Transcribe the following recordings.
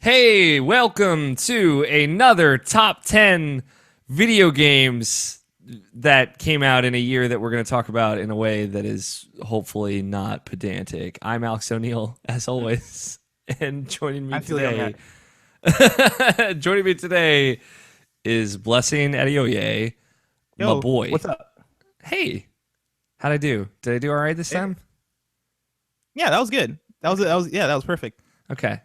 Hey, welcome to another top 10 video games that came out in a year that we're going to talk about in a way that is hopefully not pedantic. I'm Alex O'Neill, as always, and I feel you on that. joining me today is Blessing Adeoye, my Yo, boy. what's up? Hey, how'd I do? Did I do all right this Eh, time? Yeah, that was good. Okay. That was perfect. Okay.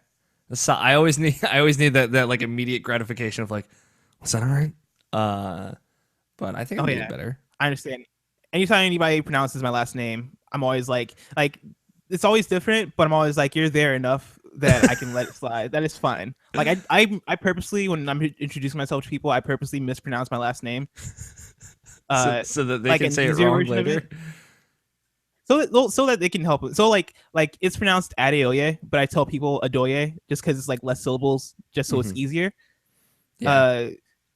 So I always need that like immediate gratification of like, was that all right? But I think I'm Oh getting yeah, better. I understand. Anytime anybody pronounces my last name, I'm always like it's always different, but I'm always like, you're there enough that I can let it slide. That is fine. Like I purposely, when I'm introducing myself to people, I purposely mispronounce my last name, So uh, so that they like can an say it easier wrong version of it, later. so that they can help it. So like it's pronounced Adeoye, but I tell people Adoye just because it's like less syllables, just so it's Hmm. easier. Yeah. Uh,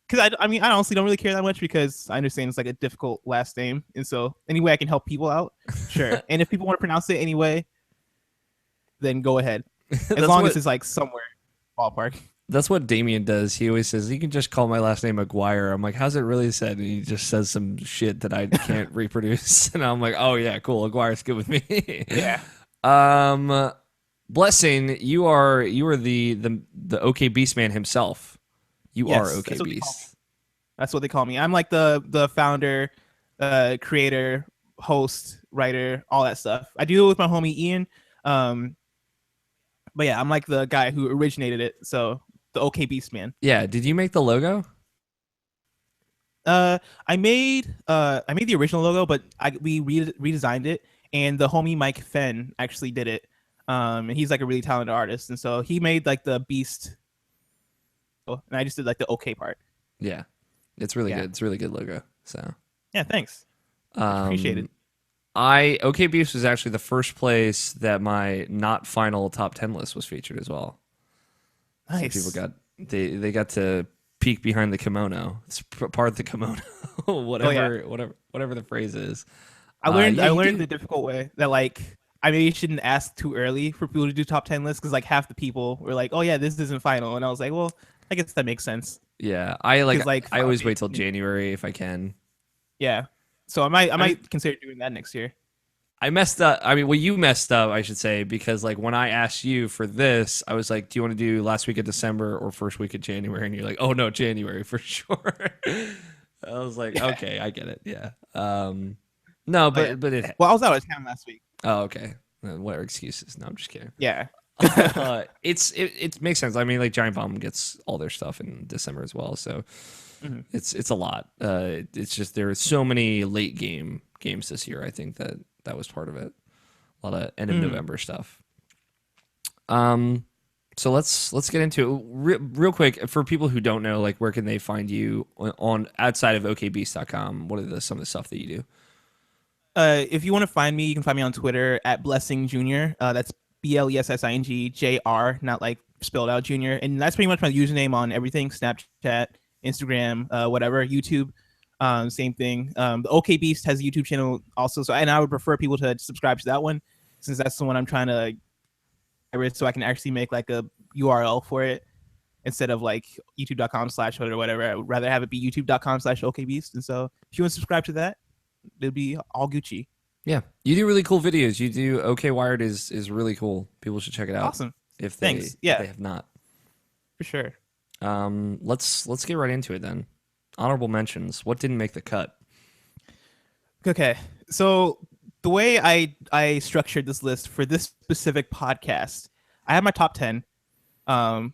because I mean, I honestly don't really care that much because I understand it's like a difficult last name, and so any way I can help people out, sure. And if people want to pronounce it anyway, then go ahead, as that's long as what it's like somewhere ballpark. that's what Damien does. He always says you can just call my last name McGuire. I'm like, how's it really said? And he just says some shit that I can't reproduce, and I'm like, oh yeah, cool. McGuire's good with me. Yeah. um, Blessing, you are the OK Beast man himself. You are Yes, OK that's what they call me. Beast. That's what they call me. I'm like the founder, creator, host, writer, all that stuff. I do it with my homie Ian. Um, but yeah, I'm like the guy who originated it. So the OK Beast man. Yeah. Did you make the logo? Uh, I made the original logo, but we redesigned it, and the homie Mike Fenn actually did it. And he's like a really talented artist, and so he made like the beast, and I just did like the okay part. Yeah. It's really Yeah, good. It's a really good logo. So, yeah. Thanks, much appreciated. um, I OK Beast was actually the first place that my not final top 10 list was featured as well. So people Nice. got they got to peek behind the kimono. It's part of the kimono, Oh yeah, whatever the phrase is. I learned Yeah, I you learned do. the difficult way that like I maybe shouldn't ask too early for people to do top 10 lists because like half the people were like, oh yeah, this isn't final, and I was like, well, I guess that makes sense Yeah, I like because like I always okay, wait till January if I can. yeah. So I I mean, might consider doing that next year. I messed up. I mean, well, you messed up, I should say, because like when I asked you for this, I was like, "Do you want to do last week of December or first week of January?" And you're like, "Oh no, January for sure." I was like, Yeah. "Okay, I get it." Yeah. No, Oh yeah. but it. Well, I was out of town last week. Oh, okay. What are excuses? No, I'm just kidding. Yeah. It makes sense. I mean, like Giant Bomb gets all their stuff in December as well, so Mhm. it's a lot. It's just there are so many late games this year. I think that was part of it. A lot of end of Mhm. November stuff. Um, so let's get into it real quick for people who don't know. Like, where can they find you on outside of okbeast.com? What are some of the stuff that you do? If you want to find me, you can find me on Twitter at Blessing Junior. That's BLESSING JR, not like spelled out Junior. And that's pretty much my username on everything: Snapchat, Instagram, whatever, YouTube. Same thing. The OK Beast has a YouTube channel also, so and I would prefer people to subscribe to that one since that's the one I'm trying to so I can actually make like a URL for it instead of like youtube.com/, or whatever. I would rather have it be youtube.com/okbeast. And so if you want to subscribe to that, it'll be all Gucci. Yeah, you do really cool videos. You do OK Wired is really cool. People should check it out Awesome. if they Thanks. if Yeah, they have not. for sure. Let's get right into it then. Honorable mentions. What didn't make the cut? Okay. So the way I structured this list for this specific podcast, I have my top 10,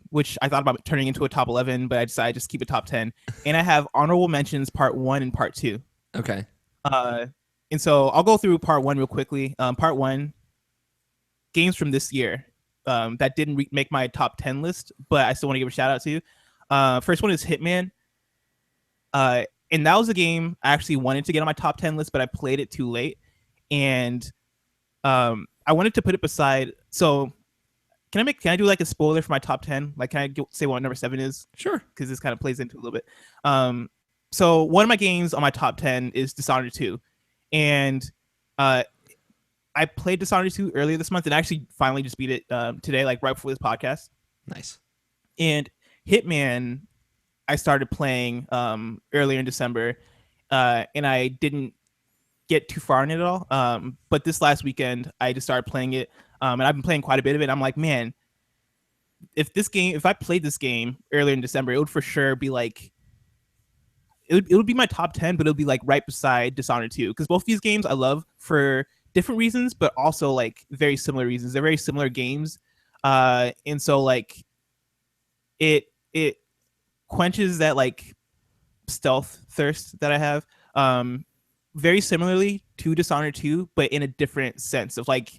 which I thought about turning into a top 11, but I decided just keep it top 10. And I have honorable mentions part 1 and part 2. Okay. Uh, and so I'll go through part 1 real quickly. Part 1, games from this year that didn't make my top 10 list, but I still want to give a shout out to. First one is Hitman. And that was a game I actually wanted to get on my top 10 list, but I played it too late. And I wanted to put it beside. So can I do like a spoiler for my top 10? Like, can I say what number 7 is? Sure. Because this kind of plays into a little bit. So one of my games on my top 10 is Dishonored 2. And uh, I played Dishonored 2 earlier this month and actually finally just beat it today, like right before this podcast. Nice. And Hitman, I started playing earlier in December, and I didn't get too far in it at all. But this last weekend, I just started playing it, and I've been playing quite a bit of it. I'm like, man, if I played this game earlier in December, it would for sure be like it would be my top 10, but it would be like right beside Dishonored 2, because both these games I love for different reasons, but also like very similar reasons. They're very similar games, and so like it quenches that like stealth thirst that I have. Very similarly to Dishonored 2, but in a different sense of like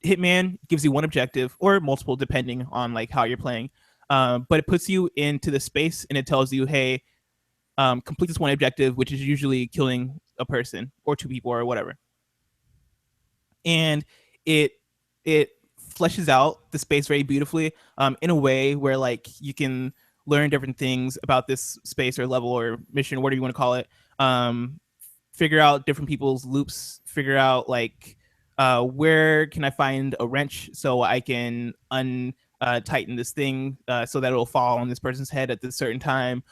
Hitman gives you one objective or multiple depending on like how you're playing. But it puts you into the space and it tells you, hey, complete this one objective, which is usually killing a person or two people or whatever. And it it fleshes out the space very beautifully, in a way where like you can learn different things about this space or level or mission, whatever you want to call it. Figure out different people's loops. Figure out like where can I find a wrench so I can tighten this thing, so that it'll fall on this person's head at this certain time,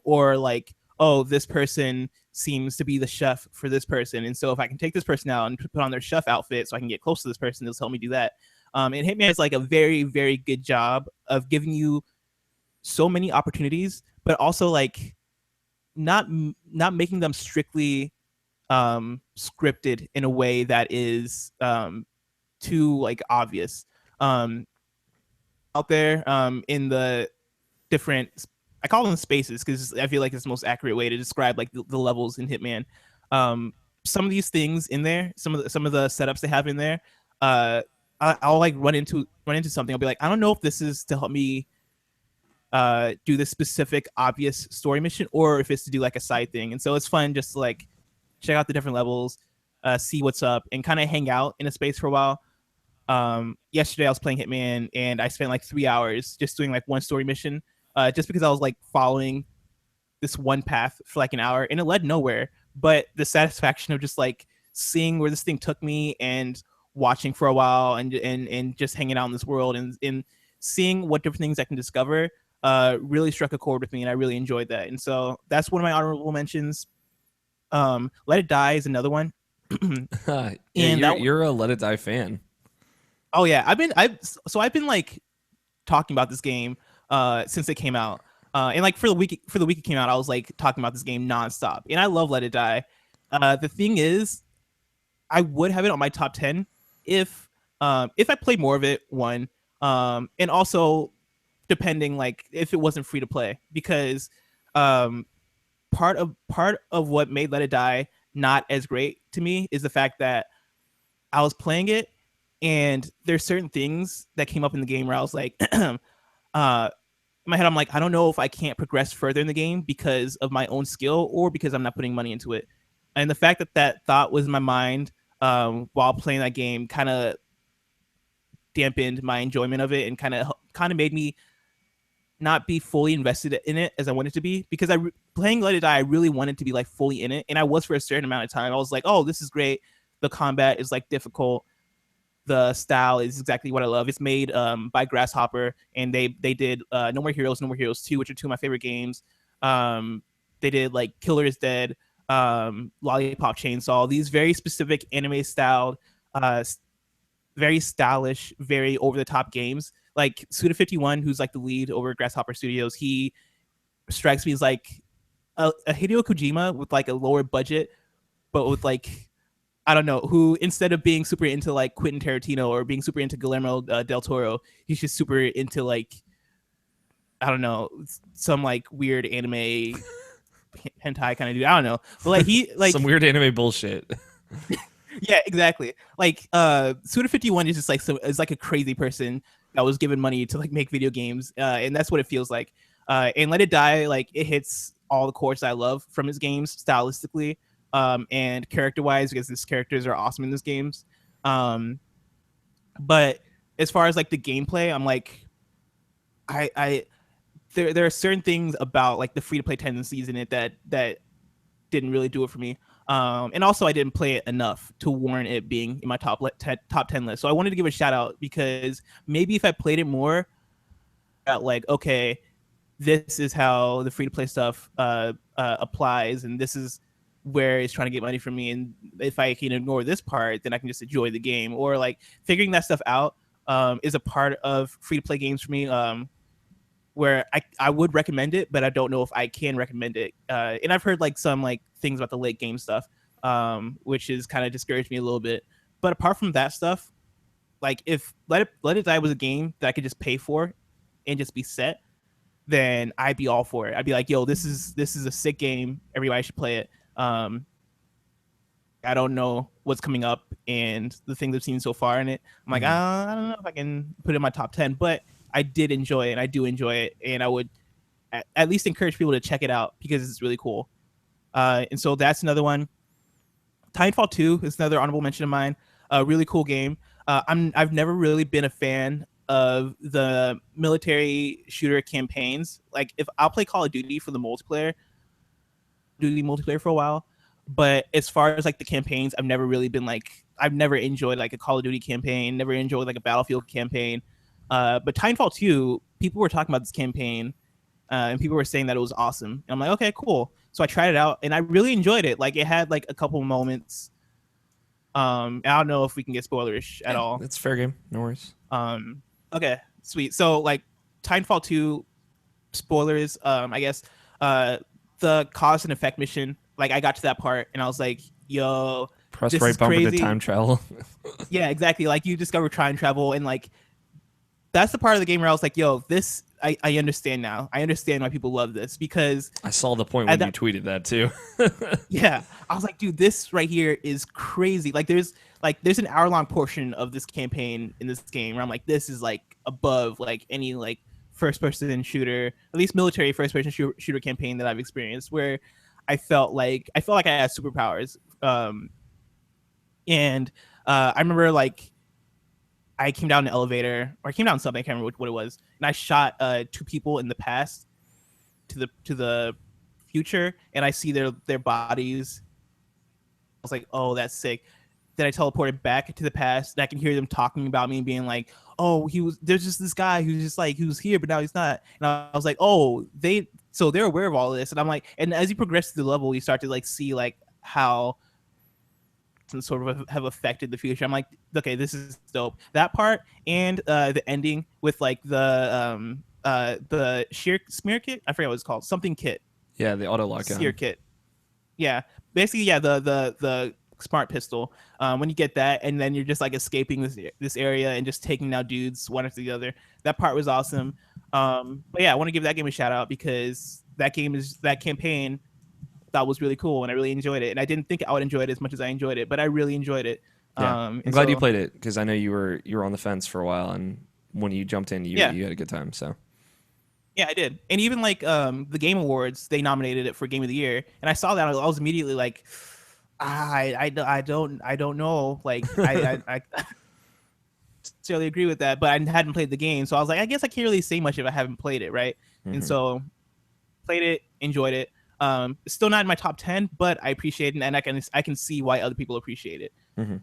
or like, oh, this person seems to be the chef for this person, and so if I can take this person out and put on their chef outfit so I can get close to this person, they'll help me do that. And Hitman has like a very very good job of giving you so many opportunities, but also like not not making them strictly scripted in a way that is too like obvious. Um, Out there, in the different, I call them spaces because I feel like it's the most accurate way to describe like the levels in Hitman. Some of these things in there, some of the setups they have in there, I'll like run into something. I'll be like, I don't know if this is to help me do this specific obvious story mission or if it's to do like a side thing. And so it's fun just to like check out the different levels, see what's up, and kind of hang out in a space for a while. Yesterday I was playing Hitman and I spent like 3 hours just doing like one story mission, just because I was like following this one path for like an hour and it led nowhere. But the satisfaction of just like seeing where this thing took me and watching for a while and just hanging out in this world and seeing what different things I can discover really struck a chord with me and I really enjoyed that. And so that's one of my honorable mentions. Let It Die is another one. Yeah, And that you're a Let It Die fan. Oh yeah, I've been like talking about this game since it came out. And like for the week it came out, I was like talking about this game nonstop. And I love Let It Die. The thing is, I would have it on my top 10 if I played more of it, one. And also depending like if it wasn't free to play, because um part of what made Let It Die not as great to me is the fact that I was playing it and there's certain things that came up in the game where I was like, in my head, I'm like, I don't know if I can't progress further in the game because of my own skill or because I'm not putting money into it. And the fact that that thought was in my mind while playing that game kind of dampened my enjoyment of it and kind of made me not be fully invested in it as I wanted to be, because playing Let It Die, I really wanted to be like fully in it, and I was for a certain amount of time. I was like, oh, this is great. The combat is like difficult. The style is exactly what I love. It's made by Grasshopper, and they did No More Heroes, No More Heroes 2, which are two of my favorite games. They did like Killer is Dead, Lollipop Chainsaw, these very specific anime styled, very stylish, very over the top games. Like Suda51, who's like the lead over at Grasshopper Studios, he strikes me as like a Hideo Kojima with like a lower budget, but with like, I don't know, who instead of being super into like Quentin Tarantino or being super into Guillermo del Toro, he's just super into like, I don't know, some like weird anime hentai kind of dude. I don't know, but like he like Some weird anime bullshit. yeah, exactly. Like Suda51 is just like is like a crazy person that was given money to like make video games, and that's what it feels like. And Let It Die, like it hits all the chords I love from his games stylistically, and character wise, because his characters are awesome in these games. But as far as like the gameplay, I'm like, I there are certain things about like the free to play tendencies in it that didn't really do it for me. And also, I didn't play it enough to warrant it being in my top 10 list. So I wanted to give a shout out because maybe if I played it more, out like, okay, this is how the free to play stuff applies, and this is where it's trying to get money from me. And if I can ignore this part, then I can just enjoy the game. Or like figuring that stuff out is a part of free to play games for me. Where I would recommend it, but I don't know if I can recommend it. And I've heard like some like things about the late game stuff, which has kind of discouraged me a little bit. But apart from that stuff, like if Let It Die was a game that I could just pay for and just be set, then I'd be all for it. I'd be like, yo, this is a sick game. Everybody should play it. I don't know what's coming up and the things I've seen so far in it. I'm like, I don't know if I can put it in my top 10, but I did enjoy it and I do enjoy it. And I would at least encourage people to check it out because it's really cool. And so that's another one. Titanfall 2 is another honorable mention of mine. A really cool game. I've never really been a fan of the military shooter campaigns. Like if I'll play Call of Duty for the multiplayer for a while, but as far as like the campaigns, I've never enjoyed like a Call of Duty campaign, never enjoyed like a Battlefield campaign. But Titanfall 2, people were talking about this campaign, and people were saying that it was awesome. And I'm like, okay, cool. So I tried it out and I really enjoyed it. Like it had like a couple moments. I don't know if we can get spoilerish at all. It's fair game. No worries. Okay, sweet. So like Titanfall 2 spoilers, I guess the cause and effect mission, like I got to that part and I was like, yo, press this right is bumper crazy. to time travel. Yeah, exactly. Like you discover time travel and like that's the part of the game where I was like, yo, this I understand now. I understand why people love this because I saw the point when you tweeted that too. Yeah. I was like, dude, this right here is crazy. Like there's an hour-long portion of this campaign in this game where I'm like, this is like above like any like first-person shooter, at least military first-person shooter campaign that I've experienced, where I felt like I had superpowers. And I remember like I came down an elevator, or I came down something, I can't remember what it was, and I shot 2 people in the past to the future, and I see their bodies. I was like, oh, that's sick. Then I teleported back to the past, and I can hear them talking about me and being like, oh, there's just this guy who's just like, who's here, but now he's not. And I was like, oh, they're aware of all of this. And I'm like, and as you progress through the level, you start to like see like how and sort of have affected the future. I'm like, okay, this is dope. That part and the ending with like the smear kit. I forget what it's called. Something kit. Yeah, the auto lock Sear kit. Yeah, basically, yeah, the smart pistol. When you get that, and then you're just like escaping this area and just taking out dudes one after the other. That part was awesome. But yeah, I want to give that game a shout out because that campaign that was really cool and I really enjoyed it. And I didn't think I would enjoy it as much as I enjoyed it, but I really enjoyed it. Yeah. I'm glad you played it because I know you were on the fence for a while, and when you jumped in, you had a good time. So yeah, I did. And even like the Game Awards, they nominated it for Game of the Year, and I saw that I was immediately like, I don't know, like I necessarily agree with that, but I hadn't played the game, so I was like, I guess I can't really say much if I haven't played it, right? Mm-hmm. And so played it, enjoyed it. It's still not in my top 10, but I appreciate it, and I can see why other people appreciate it. Mm-hmm.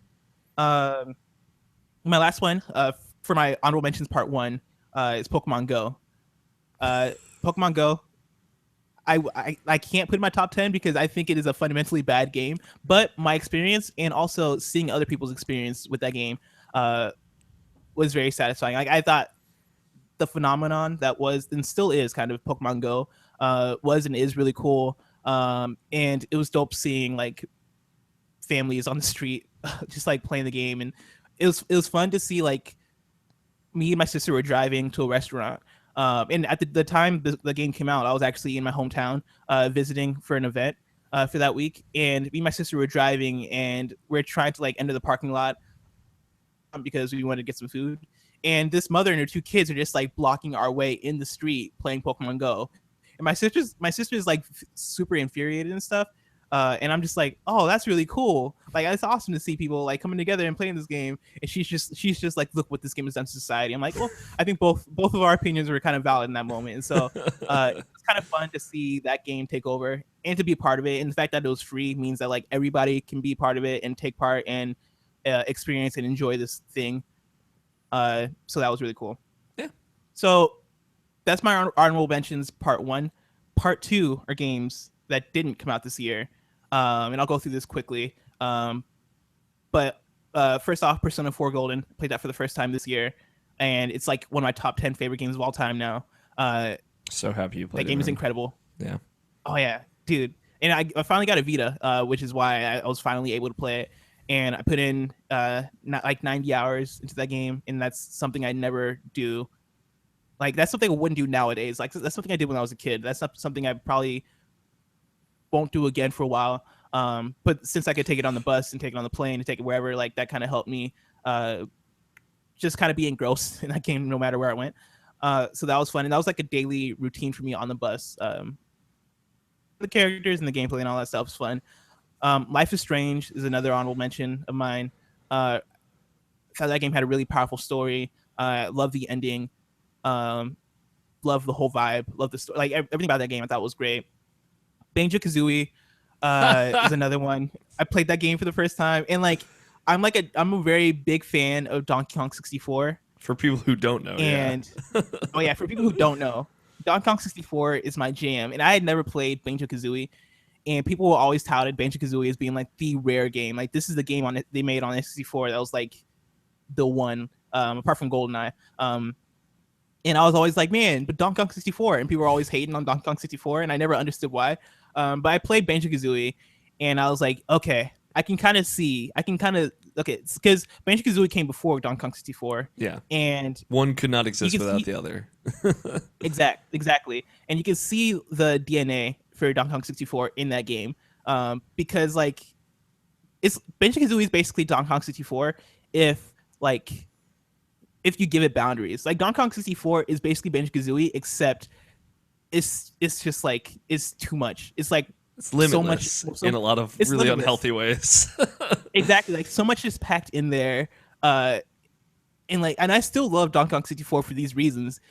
My last one for my honorable mentions part 1 is Pokemon Go. Pokemon Go, I can't put in my top 10 because I think it is a fundamentally bad game, but my experience and also seeing other people's experience with that game was very satisfying. Like I thought the phenomenon that was and still is kind of Pokemon Go was and is really cool. And it was dope seeing like families on the street just like playing the game, and it was fun to see like me and my sister were driving to a restaurant. And at the time the game came out, I was actually in my hometown visiting for an event for that week, and me and my sister were driving, and we're trying to like enter the parking lot because we wanted to get some food. And this mother and her 2 kids are just like blocking our way in the street playing Pokemon Go. And my sister is like super infuriated and stuff. And I'm just like, oh, that's really cool. Like it's awesome to see people like coming together and playing this game. And she's just like, look what this game has done to society. I'm like, well, I think both of our opinions were kind of valid in that moment. And so it's kind of fun to see that game take over and to be a part of it. And the fact that it was free means that like everybody can be part of it and take part and experience and enjoy this thing. So that was really cool. Yeah. So that's my honorable mentions. Part one, part two are games that didn't come out this year, and I'll go through this quickly. But first off, Persona 4 Golden, played that for the first time this year, and it's like one of my top 10 favorite games of all time now. So happy you That played it, game is man. incredible. Yeah. Oh yeah, dude. And I finally got a Vita, which is why I was finally able to play it. And I put in not like 90 hours into that game, and that's something I never do. Like that's something I wouldn't do nowadays. Like that's something I did when I was a kid. That's not something I probably won't do again for a while. But since I could take it on the bus and take it on the plane and take it wherever, like that kind of helped me just kind of be engrossed in that game no matter where I went. So that was fun, and that was like a daily routine for me on the bus. The characters and the gameplay and all that stuff is fun. Life is Strange is another honorable mention of mine. Thought that game had a really powerful story. Love the ending. Love the whole vibe. Love the story. Like everything about that game, I thought was great. Banjo-Kazooie is another one. I played that game for the first time, and like I'm a very big fan of Donkey Kong 64. For people who don't know, And oh yeah, for people who don't know, Donkey Kong 64 is my jam, and I had never played Banjo-Kazooie, and people were always touted Banjo-Kazooie as being like the rare game. Like this is the game on it they made on N64 that was like the one, apart from GoldenEye. And I was always like, man, but Donkey Kong 64, and people were always hating on Donkey Kong 64, and I never understood why. But I played Banjo-Kazooie, and I was like, okay, I can kind of okay, because Banjo-Kazooie came before Donkey Kong 64, yeah. and One could not exist without see, the other. exactly, and you can see the DNA for Donkey Kong 64 in that game, because like it's Banjo-Kazooie is basically Donkey Kong 64 if like if you give it boundaries. Like Donkey Kong 64 is basically Banjo-Kazooie, except it's just like it's too much. It's like It's limitless in a lot of really limitless. Unhealthy ways. Exactly, like so much is packed in there. And I still love Donkey Kong 64 for these reasons.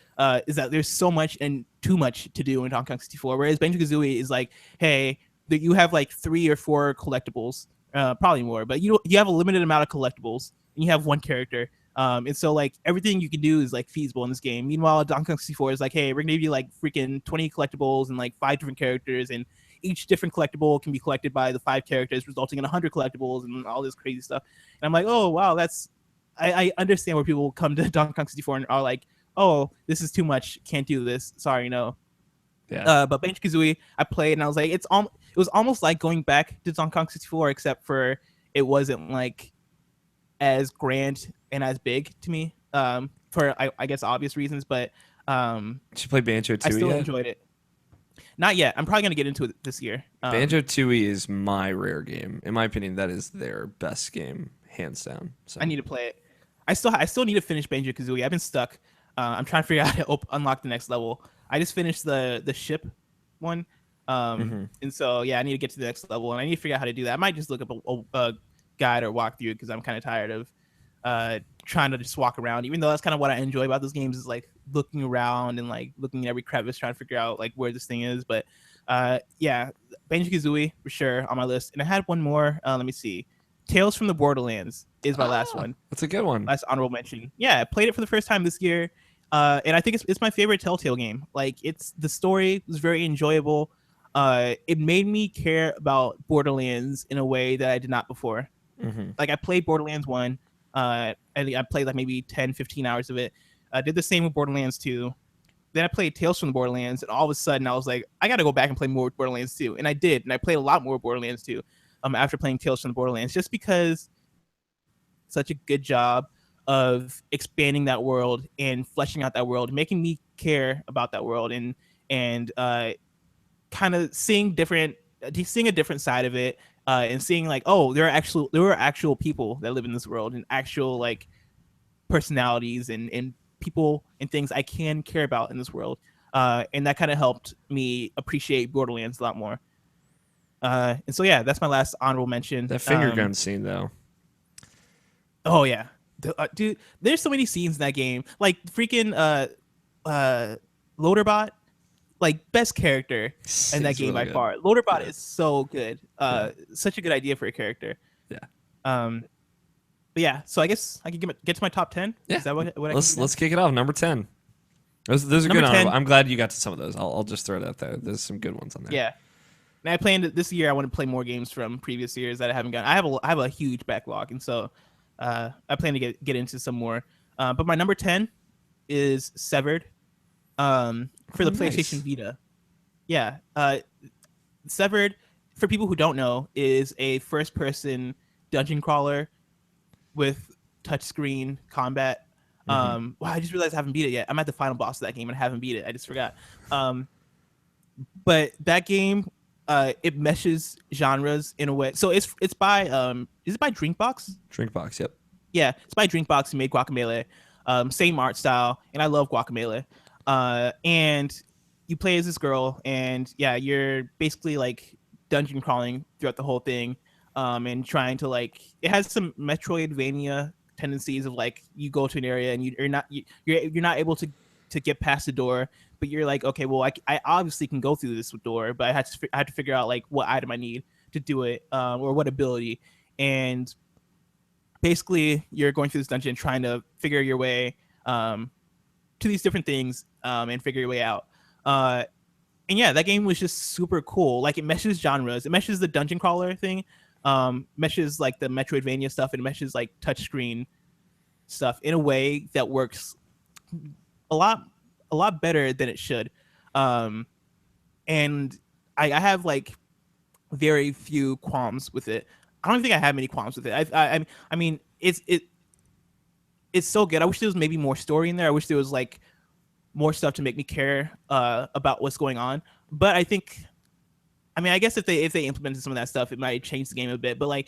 Is that there's so much and too much to do in Donkey Kong 64, whereas Banjo-Kazooie is like, hey, that you have like 3 or 4 collectibles, probably more, but you have a limited amount of collectibles, and you have one character. And so like everything you can do is like feasible in this game. Meanwhile, Donkey Kong 64 is like, hey, we're gonna give you like freaking 20 collectibles and like 5 different characters, and each different collectible can be collected by the 5 characters, resulting in 100 collectibles and all this crazy stuff. And I'm like, oh wow, I understand where people come to Donkey Kong 64 and are like, oh, this is too much, can't do this, sorry, no. Yeah. But Banjo-Kazooie, I played and I was like, it was almost like going back to Donkey Kong 64, except for it wasn't like as grand and as big to me, for I guess obvious reasons. But Did you play Banjo Tooie I still yet? enjoyed it. Not yet. I'm probably gonna get into it this year. Banjo Tooie is my rare game. In my opinion, that is their best game, hands down. So I need to play it. I still need to finish Banjo-Kazooie. I've been stuck. I'm trying to figure out how to unlock the next level. I just finished the ship one, and so yeah, I need to get to the next level, and I need to figure out how to do that. I might just look up a guide or walkthrough because I'm kind of tired of trying to just walk around. Even though that's kind of what I enjoy about those games is like looking around and like looking at every crevice, trying to figure out like where this thing is. But yeah, Banjo-Kazooie for sure on my list, and I had one more. Let me see. Tales from the Borderlands is my last one. That's a good one. Last honorable mention. Yeah, I played it for the first time this year, and I think it's my favorite Telltale game. Like the story was very enjoyable. It made me care about Borderlands in a way that I did not before. Like I played Borderlands 1, and I played like maybe 10, 15 hours of it. I did the same with Borderlands 2. Then I played Tales from the Borderlands, and all of a sudden I was like, I got to go back and play more Borderlands 2. And I did, and I played a lot more Borderlands 2 after playing Tales from the Borderlands, just because such a good job of expanding that world and fleshing out that world, making me care about that world, and kind of seeing a different side of it, and seeing like, oh, there are actual people that live in this world, and actual like personalities and people and things I can care about in this world, and that kind of helped me appreciate Borderlands a lot more. And so yeah, that's my last honorable mention. That finger gun scene though. Oh yeah, dude, there's so many scenes in that game. Like freaking Loaderbot, like best character in that game really by far. Loaderbot is so good. Yeah. Such a good idea for a character. Yeah. But yeah, so I guess I can get to my top 10. Yeah. Is that what Let's kick it off. Number 10. Those are Number good honorable. 10, I'm glad you got to some of those. I'll just throw it out there. There's some good ones on there. yeah. And I planned this year. I want to play more games from previous years that I haven't gotten. I have a huge backlog, and so I plan to get into some more. But my number 10 is Severed, for Oh, the PlayStation nice. Vita. Yeah, Severed, for people who don't know, is a first-person dungeon crawler with touchscreen combat. Hmm. Wow, I just realized I haven't beat it yet. I'm at the final boss of that game and I haven't beat it. I just forgot. But that game, it meshes genres in a way. So it's by is it by Drinkbox? Drinkbox. Yep. Yeah, it's by Drinkbox who made Guacamelee. Same art style, and I love Guacamelee. And you play as this girl, and yeah, you're basically like dungeon crawling throughout the whole thing, and trying to like. It has some Metroidvania tendencies of like you go to an area and you're not able to get past the door, but you're like, okay, well, I obviously can go through this door, but I had to figure out like what item I need to do it, or what ability, and basically you're going through this dungeon trying to figure your way to these different things, and figure your way out. And yeah, that game was just super cool. Like it meshes genres, it meshes the dungeon crawler thing, meshes like the Metroidvania stuff, and meshes like touchscreen stuff in a way that works a lot better than it should. Um, and I have like very few qualms with it. I don't think I have many qualms with it. I mean, it's so good. I wish there was maybe more story in there. I wish there was like more stuff to make me care about what's going on. But I think, I mean, I guess if they implemented some of that stuff, it might change the game a bit. But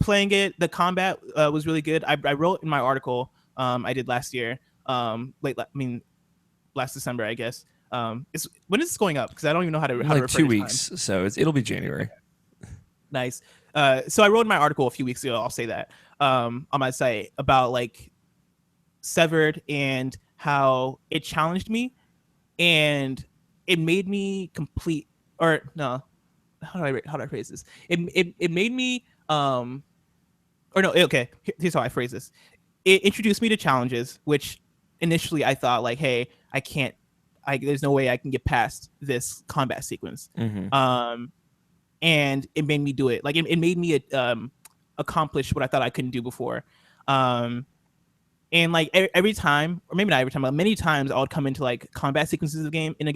playing it, the combat was really good. I wrote in my article I did last year, last December, I guess. It's when is this going up? Because I don't even know how to In how to like refer two to time. weeks, so it'll be January. Nice. So I wrote in my article a few weeks ago. I'll say that on my site about like Severed and how it challenged me and it made me complete, or no, how do I phrase this? It made me or no, okay, here's how I phrase this. It introduced me to challenges, which initially I thought like, hey, I can't, there's no way I can get past this combat sequence. Hmm. And it made me do it. Like it made me accomplish what I thought I couldn't do before. And like every time, or maybe not every time, but many times, I would come into like combat sequences of the game in the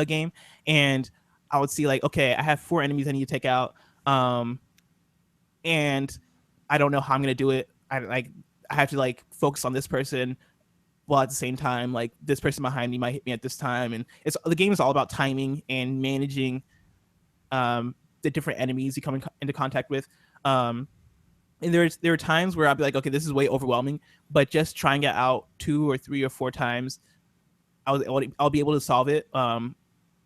game, and I would see like, okay, I have 4 enemies I need to take out, and I don't know how I'm gonna do it. I have to like focus on this person, while at the same time, like this person behind me might hit me at this time, and the game is all about timing and managing the different enemies you come into contact with. And there were times where I'd be like, okay, this is way overwhelming, but just trying it out 2 or 3 or 4 times, I'll be able to solve it a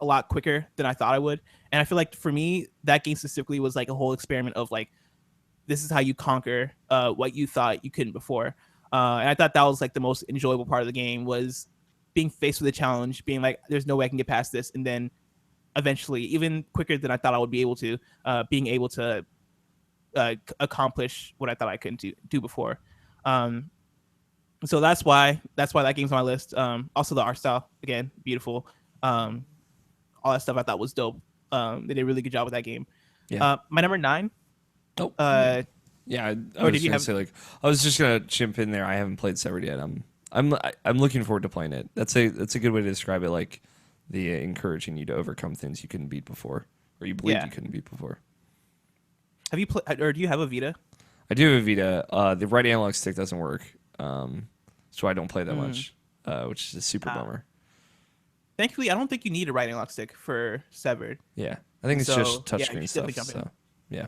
lot quicker than I thought I would. And I feel like for me, that game specifically was like a whole experiment of like, this is how you conquer what you thought you couldn't before. And I thought that was like the most enjoyable part of the game, was being faced with a challenge, being like, there's no way I can get past this, and then eventually, even quicker than I thought I would be able to, being able to accomplish what I thought I couldn't do before. So that's why that game's on my list. Also, the art style, again, beautiful. All that stuff I thought was dope. They did a really good job with that game. Yeah. My number 9. Oh. Uh, Yeah, I or was did you gonna have? say like I was just gonna chimp in there. I haven't played Severed yet. I'm looking forward to playing it. That's a good way to describe it. Like the encouraging you to overcome things you couldn't beat before, or you believed Yeah. you couldn't beat before. Have you played, or do you have a Vita? I do have a Vita. The right analog stick doesn't work, so I don't play that much, which is a super Ah. bummer. Thankfully, I don't think you need a right analog stick for Severed. Yeah, I think it's So, just yeah, you touchscreen should stuff. definitely jump in. So yeah,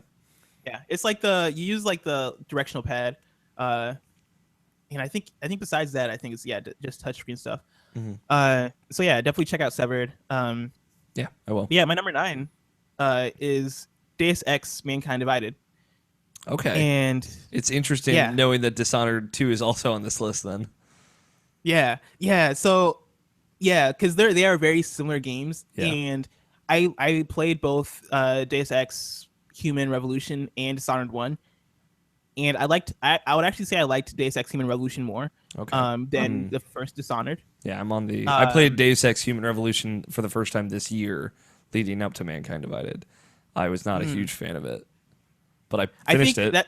Yeah, it's like you use like the directional pad, uh, and I think besides that, I think it's just touchscreen stuff. Mhm. So yeah, definitely check out Severed. yeah, I will. Yeah, my number 9 is Deus Ex: Mankind Divided, Okay, and it's interesting yeah, knowing that Dishonored 2 is also on this list. Then yeah. So yeah, because they are very similar games, yeah, and I played both Deus Ex Human Revolution and Dishonored 1, and I would actually say I liked Deus Ex Human Revolution more Okay. than the first Dishonored. Yeah, I'm on the. I played Um, Deus Ex: Human Revolution for the first time this year, leading up to Mankind Divided. I was not a mm, huge fan of it, but I I finished think it. that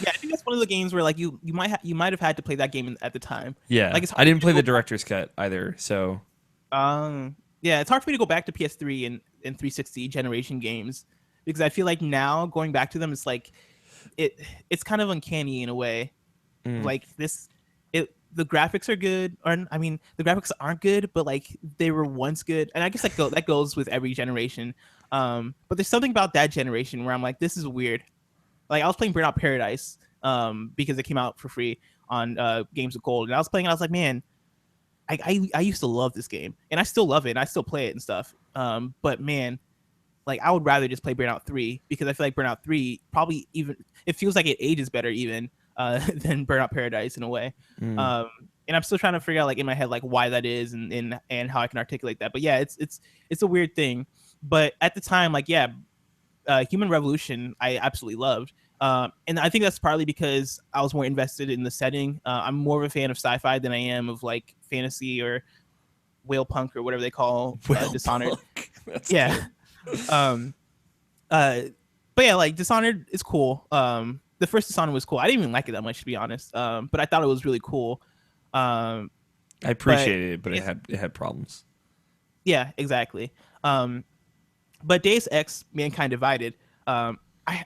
yeah, I think that's one of the games where like you might have had to play that game at the time. Yeah, Like it's I hard for didn't me to play the go back. director's cut either. So Yeah, it's hard for me to go back to PS3 and 360 generation games because I feel like now going back to them is like it it's kind of uncanny in a way. mm, Like this, it the graphics are good, or I mean the graphics aren't good, but like they were once good, and I guess that goes with every generation. But there's something about that generation where I'm like, this is weird. Like I was playing Burnout Paradise because it came out for free on Games with Gold, and I was playing, and I was like, man, I used to love this game, and I still love it, and I still play it and stuff. But man, like I would rather just play Burnout 3 because I feel like Burnout 3 probably even it feels like it ages better even than Burnout Paradise in a way. mm. Um, and I'm still trying to figure out like in my head like why that is and how I can articulate that. But yeah, it's a weird thing. But at the time, like yeah, Human Revolution I absolutely loved. And I think that's partly because I was more invested in the setting. I'm more of a fan of sci-fi than I am of like fantasy or whale punk or whatever they call Well, Dishonored. punk. That's Yeah. good. Um, uh, but yeah, like Dishonored is cool. The first Dishonored was cool. I didn't even like it that much to be honest. But I thought it was really cool. Um, I but appreciated it, but Deus, it had problems. yeah, exactly. But Deus Ex Mankind Divided, I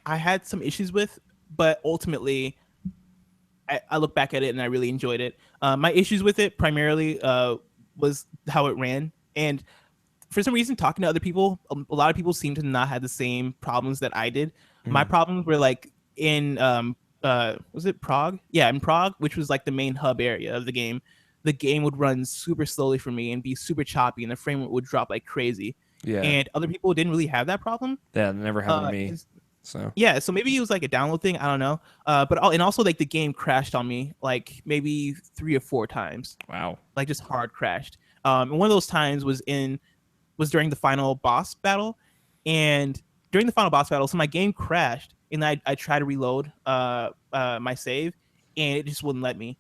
had some issues with, but ultimately I look back at it and I really enjoyed it. My issues with it primarily was how it ran, and for some reason, talking to other people, a lot of people seem to not have the same problems that I did. My Mm. problems were like in was it Prague? Yeah, in Prague, which was like the main hub area of the game. The game would run super slowly for me and be super choppy, and the frame rate would drop like crazy. Yeah, And other people didn't really have that problem. that never happened to me. And So yeah, so maybe it was like a download thing. I don't know. And also like the game crashed on me like maybe 3 or 4 times, wow. like just hard crashed. And one of those times was during the final boss battle, and during the final boss battle, so my game crashed, and I tried to reload my save, and it just wouldn't let me.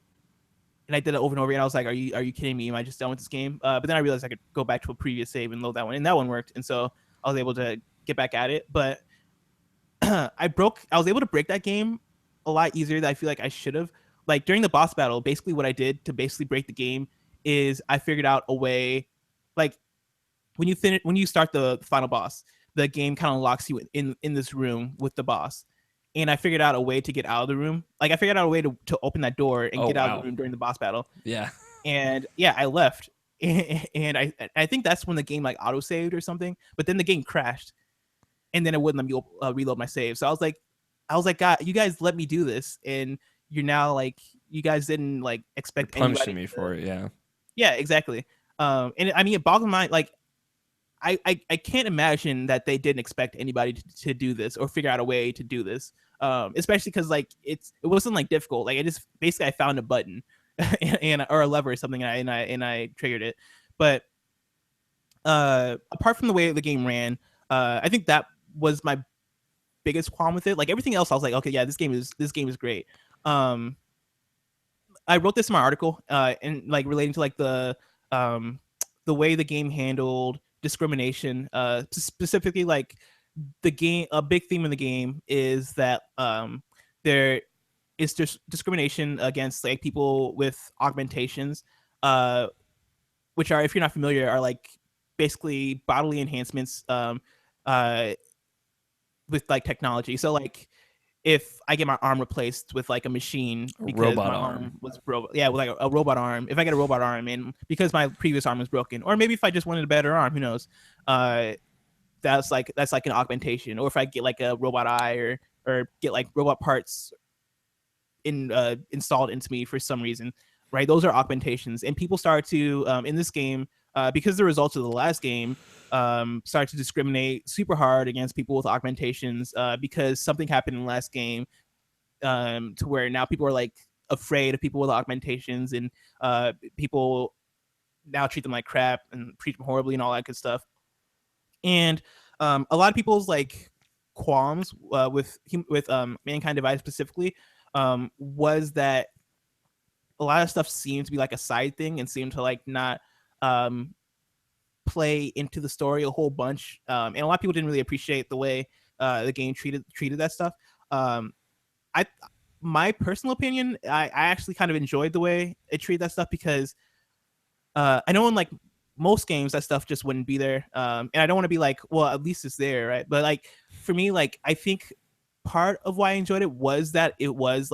And I did it over and over, and I was like, are you kidding me? Am I just done with this game?" But then I realized I could go back to a previous save and load that one, and that one worked, and so I was able to get back at it. But I was able to break that game a lot easier than I feel like I should have. Like during the boss battle, basically what I did to basically break the game is I figured out a way, like when you start the final boss, the game kind of locks you in this room with the boss. And I figured out a way to get out of the room. Like I figured out a way to open that door and Oh get out of the wow. room during the boss battle. Yeah. And yeah, I left. And I think that's when the game like auto saved or something. But then the game crashed, and then it wouldn't let me reload my save. So I was like, God, you guys let me do this, and you're now like, you guys didn't like You're expect punishing anybody me to. for it. Yeah. Yeah, exactly. And I mean, it boggles my like I can't imagine that they didn't expect anybody to do this or figure out a way to do this. Especially because like it wasn't like difficult. Like I just basically I found a button and or a lever or something, and I triggered it. But apart from the way the game ran, I think that was my biggest qualm with it. Like everything else, I was like, okay, yeah, this game is great. Um, I wrote this in my article, and like relating to like um the way the game handled discrimination, specifically like the game. A big theme in the game is that there is just discrimination against like people with augmentations, uh, which are, if you're not familiar, are like basically bodily enhancements uh, with like technology. So like if I get my arm replaced with like a machine A because robot my arm. arm was broke, yeah, with like a robot arm. If I get a robot arm and because my previous arm was broken, or maybe if I just wanted a better arm, who knows? Uh, that's like an augmentation. Or if I get like a robot eye or get like robot parts installed into me for some reason, right? Those are augmentations, and people start to in this game because the results of the last game start to discriminate super hard against people with augmentations because something happened in the last game to where now people are like afraid of people with augmentations, and people now treat them like crap and treat them horribly and all that good stuff. And a lot of people's like qualms with Mankind Divided specifically was that a lot of stuff seemed to be like a side thing and seemed to like not um, play into the story a whole bunch. And a lot of people didn't really appreciate the way the game treated that stuff. Um, I my personal opinion, I actually kind of enjoyed the way it treated that stuff because I know in like most games that stuff just wouldn't be there. And I don't want to be like, well, at least it's there, right? But like for me, like I think part of why I enjoyed it was that it was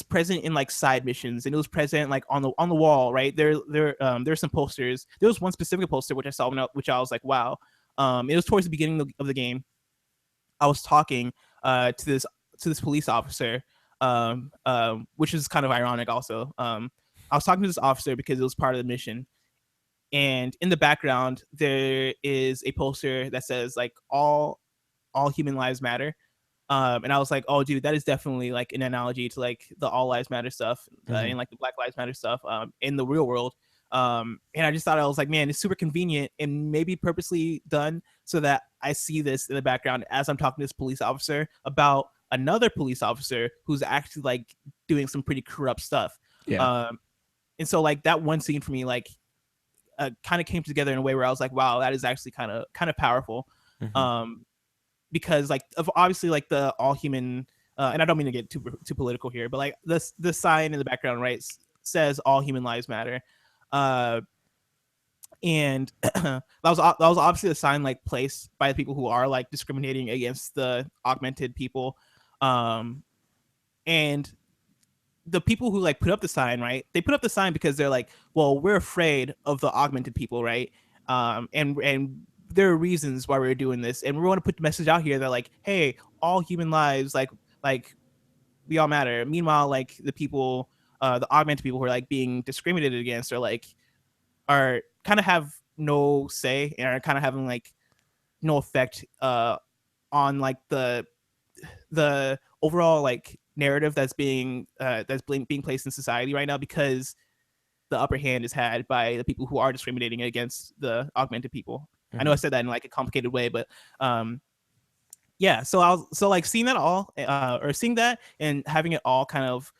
present in like side missions and it was present like on the wall, right? There's some posters. There was one specific poster which I saw which I was like, wow. It was towards the beginning of the game. I was talking to this police officer, which is kind of ironic also. I was talking to this officer because it was part of the mission. And in the background, there is a poster that says like all human lives matter. And I was like, oh, dude, that is definitely like an analogy to like the all lives matter stuff and like the Black Lives Matter stuff in the real world. And I just thought I was like, man, it's super convenient and maybe purposely done so that I see this in the background as I'm talking to this police officer about another police officer who's actually like doing some pretty corrupt stuff. Yeah. And so like that one scene for me, like kind of came together in a way where I was like, wow, that is actually kind of powerful. Because like of obviously like the all human and I don't mean to get too political here, but like the sign in the background, right, says all human lives matter. And that was obviously a sign like placed by the people who are like discriminating against the augmented people. And the people who like put up the sign, right, they put up the sign because they're like, well, we're afraid of the augmented people, right? And there are reasons why we're doing this, and we want to put the message out here that like, hey, all human lives like we all matter. Meanwhile, like the people, the augmented people who are like being discriminated against are kind of have no say and are kind of having like no effect on like the overall like narrative being placed in society right now because the upper hand is had by the people who are discriminating against the augmented people. I know I said that in like a complicated way, but yeah. So like seeing that all, or seeing that and having it all kind of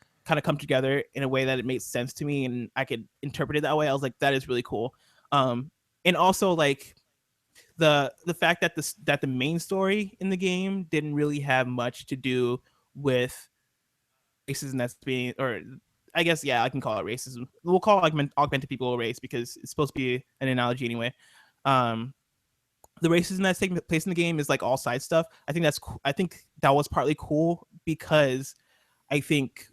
come together in a way that it made sense to me and I could interpret it that way. I was like, that is really cool. And also like the fact that the main story in the game didn't really have much to do with racism that's being, or I guess yeah, I can call it racism. We'll call augmented people a race because it's supposed to be an analogy anyway. The racism that's taking place in the game is like all side stuff. I think that was partly cool because I think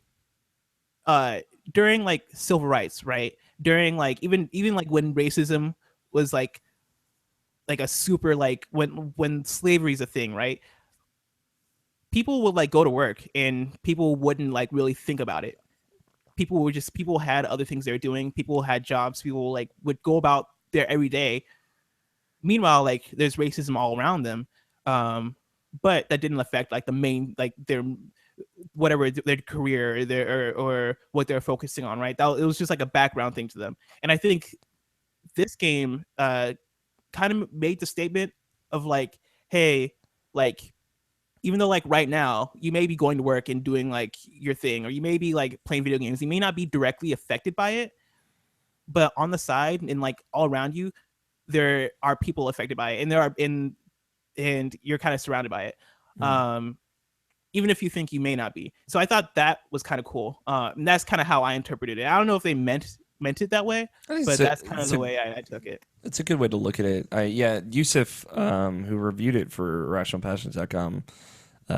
during like civil rights, right? During like even like when racism was like a super like when slavery is a thing, right? People would like go to work and people wouldn't like really think about it. People had other things they were doing. People had jobs. People like would go about their everyday. Meanwhile, like there's racism all around them, but that didn't affect like the main like their whatever their career or what they're focusing on, right? It was just like a background thing to them. And I think this game kind of made the statement of like, hey, like even though like right now you may be going to work and doing like your thing, or you may be like playing video games, you may not be directly affected by it, but on the side and like all around you, there are people affected by it, and you're kind of surrounded by it. Even if you think you may not be. So I thought that was kind of cool. And that's kind of how I interpreted it. I don't know if they meant it that way, but that's kind of the way I took it. It's a good way to look at it. Yeah, Yusuf, who reviewed it for RationalPassions.com,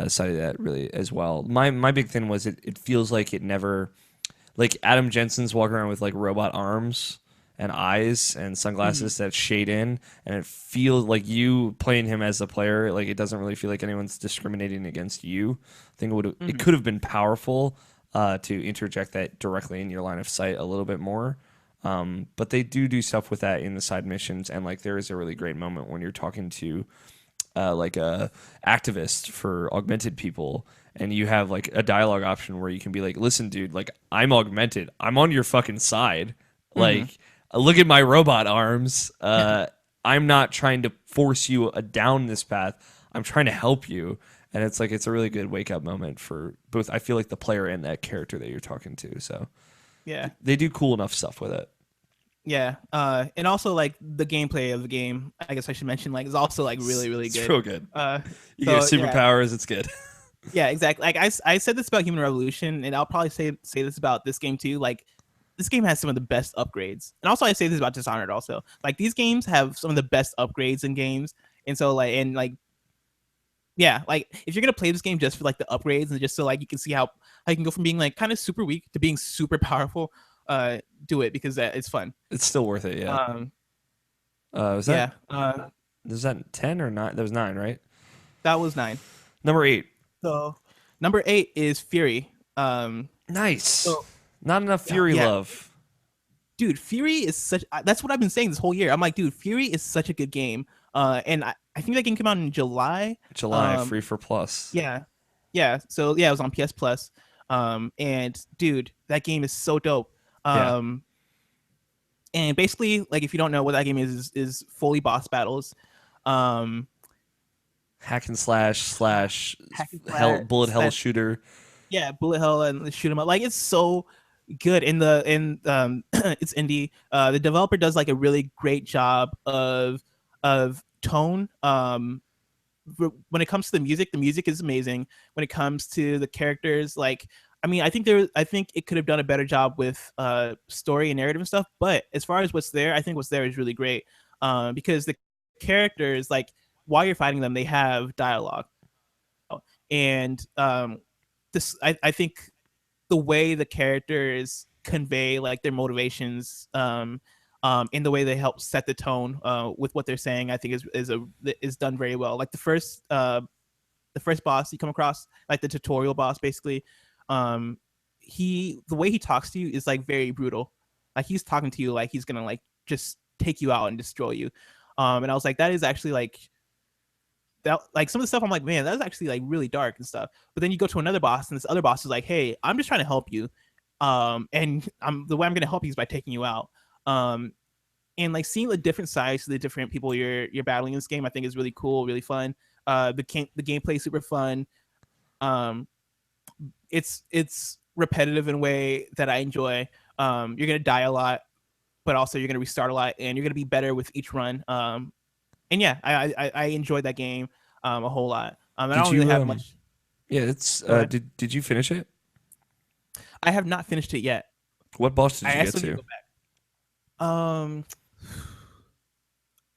cited that really as well. My big thing was it feels like it never, like Adam Jensen's walking around with like robot arms and eyes and sunglasses that shade in, and it feels like you playing him as a player, like it doesn't really feel like anyone's discriminating against you. I think it could have been powerful to interject that directly in your line of sight a little bit more. But they do stuff with that in the side missions, and like there is a really great moment when you're talking to like a activist for augmented people, and you have like a dialogue option where you can be like, listen dude, like I'm augmented, I'm on your fucking side, like look at my robot arms, I'm not trying to force you down this path, I'm trying to help you. And it's like it's a really good wake up moment for both. I feel like the player and that character that you're talking to. So Yeah. they do cool enough stuff with it. Yeah. And also like the gameplay of the game, I guess I should mention, like, is also like really, really It's good. real good. Uh, You get so yeah, superpowers. It's good. yeah, exactly. Like I said this about Human Revolution, and I'll probably say this about this game too. Like this game has some of the best upgrades, and also I say this about Dishonored. Also, like these games have some of the best upgrades in games, and so like yeah, like if you're gonna play this game just for like the upgrades and just so like you can see how you can go from being like kind of super weak to being super powerful, do it because it's fun. It's still worth it. Yeah. Um, Was that yeah, was that 10 or 9? That was 9, right? that was 9. Number 8. So number 8 is Fury. Nice. So Not enough Fury yeah, love. dude, Fury is such. That's what I've been saying this whole year. I'm like, dude, Fury is such a good game. And I think that game came out in July. July free for plus. Yeah, yeah. So yeah, it was on PS Plus. And dude, that game is so dope. Yeah. And basically, like, if you don't know what that game is fully boss battles. Um, Hack and slash hack and hell bullet hell slash, shooter. yeah, bullet hell and shoot 'em up. Like it's so good it's indie. The developer does like a really great job of tone. When it comes to the music is amazing. When it comes to the characters, like I mean, I think it could have done a better job with story and narrative and stuff. But as far as what's there, I think what's there is really great. Because the characters, like while you're fighting them, they have dialogue, and I think the way the characters convey like their motivations, in the way they help set the tone with what they're saying, I think is done very well. Like the first boss you come across, like the tutorial boss, basically, the way he talks to you is like very brutal. Like he's talking to you like he's gonna like just take you out and destroy you. And I was like, that is actually like that, like some of the stuff I'm like, man, that's actually like really dark and stuff. But then you go to another boss, and this other boss is like, hey, I'm just trying to help you. And the way I'm gonna help you is by taking you out. And like seeing the different sides to the different people you're battling in this game, I think is really cool, really fun. The gameplay is super fun. Um, it's repetitive in a way that I enjoy. You're gonna die a lot, but also you're gonna restart a lot, and you're gonna be better with each run. And yeah, I enjoyed that game a whole lot. I Did don't really you have much. yeah, it's Go ahead. did you finish it? I have not finished it yet. What boss did I you get actually need to to? go back.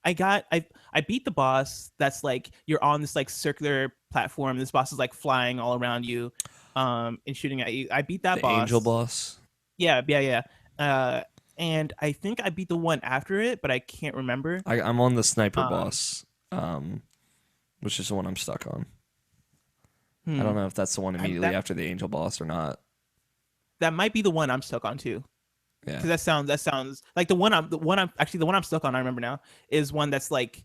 I beat the boss that's like you're on this like circular platform. This boss is like flying all around you, and shooting at you. I beat that The angel boss. boss? Yeah, yeah, yeah. Uh, and I think I beat the one after it, but I can't remember. I'm on the sniper Um, boss, which is the one I'm stuck on. I hmm. don't know if that's the one immediately That after the angel boss or not. that might be the one I'm stuck on too. Yeah. Because that sounds like the one I'm stuck on. I remember now is one that's like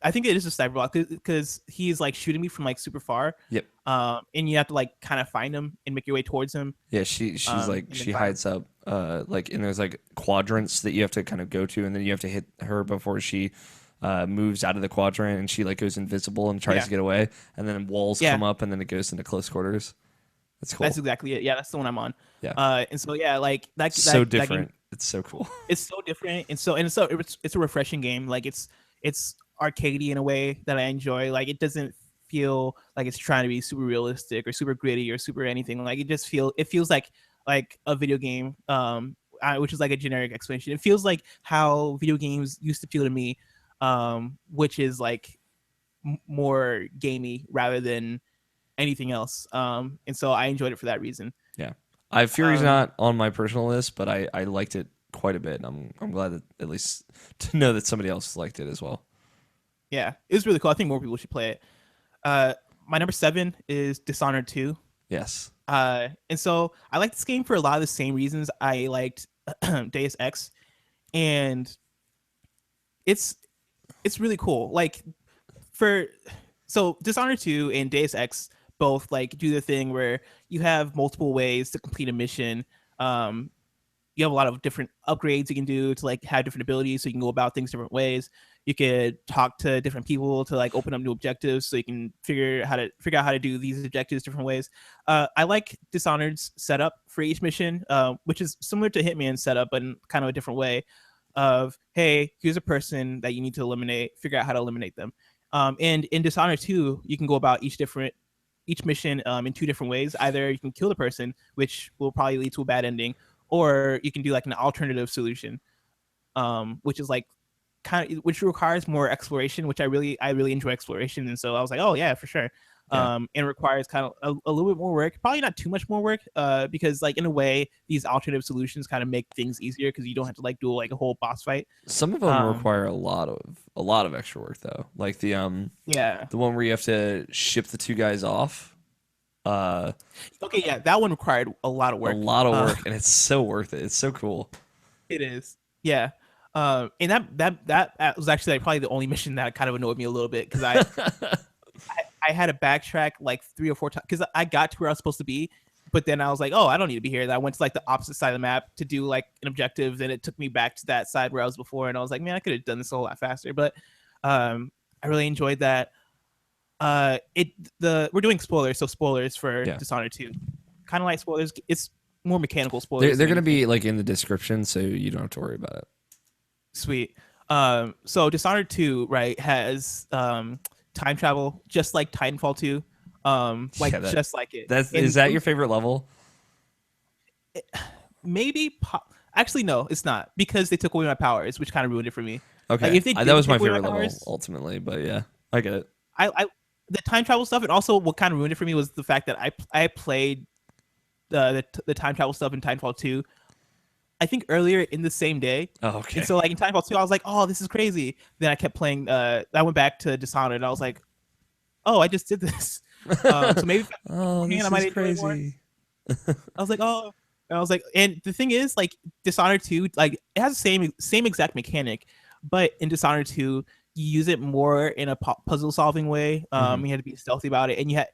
I think it is a sniper block because he's like shooting me from like super far. Yep. And you have to like kind of find him and make your way towards him. Yeah, she's like And then she find him. hides up like and there's like quadrants that you have to kind of go to and then you have to hit her before she moves out of the quadrant and she like goes invisible and tries Yeah, to get away and then walls yeah, come up and then it goes into close quarters. That's that's cool. exactly it. Yeah, that's the one I'm on. Yeah. And so yeah, like So that game, different. It's so cool. it's so different, and it's a refreshing game. Like it's arcadey in a way that I enjoy. Like it doesn't feel like it's trying to be super realistic or super gritty or super anything. Like it feels like a video game. Which is like a generic explanation. It feels like how video games used to feel to me, which is like more gamey rather than anything else. And so I enjoyed it for that reason. Yeah. I Fury's Um, not on my personal list, but I liked it quite a bit. I'm glad that at least to know that somebody else liked it as well. yeah, it was really cool. I think more people should play it. Uh, my number 7 is Dishonored 2. Yes. And so I like this game for a lot of the same reasons I liked Deus Ex, and it's it's really cool. Like for so Dishonored 2 and Deus Ex both like do the thing where you have multiple ways to complete a mission. Um, you have a lot of different upgrades you can do to like have different abilities, so you can go about things different ways. You could talk to different people to like open up new objectives, so you can figure out how to do these objectives different ways. I like Dishonored's setup for each mission, which is similar to Hitman's setup, but in kind of a different way. Of hey, here's a person that you need to eliminate. Figure out how to eliminate them. And in Dishonored 2, you can go about each mission in two different ways. Either you can kill the person, which will probably lead to a bad ending, or you can do like an alternative solution, which is like which requires more exploration, which I really enjoy exploration, and so I was like, oh yeah, for sure. Yeah. And requires kind of a little bit more work, probably not too much more work, because like in a way these alternative solutions kind of make things easier because you don't have to like do like a whole boss fight. Some of them require a lot of extra work though. Like Yeah. the one where you have to ship the two guys off. Okay, yeah, that one required a lot of A work. lot of work, and it's so worth it. It's so cool. It is. Yeah. And that was actually like probably the only mission that kind of annoyed me a little bit because I had to backtrack like 3 or 4 times because I got to where I was supposed to be, but then I was like, oh, I don't need to be here. And I went to like the opposite side of the map to do like an objective, and it took me back to that side where I was before, and I was like, man, I could have done this a whole lot faster. But I really enjoyed that. We're doing spoilers, so spoilers for Yeah. Dishonored 2. Kind of like spoilers. It's more mechanical spoilers. They're going to be like in the description, so you don't have to worry about it. Sweet. So Dishonored 2, right, has time travel just like Titanfall 2. Like Yeah, just like it. Is that your favorite level? Maybe actually no, it's not, because they took away my powers, which kind of ruined it for me. Okay, Like, if they that didn't was my take away favorite level powers, ultimately, but yeah, I get it. I the time travel stuff, and also what kind of ruined it for me was the fact that I played the time travel stuff in Titanfall 2, I think earlier in the same day. Oh, okay. And so like in Titanfall 2, I was like, oh, this is crazy. Then I kept playing. I went back to Dishonored, and I was like, oh, I just did this. So maybe Oh, this I might is enjoy it more. crazy. I was like, oh, and I was like, and the thing is, like Dishonored 2, like it has the same exact mechanic, but in Dishonored 2, you use it more in a puzzle solving way. You had to be stealthy about it, and you had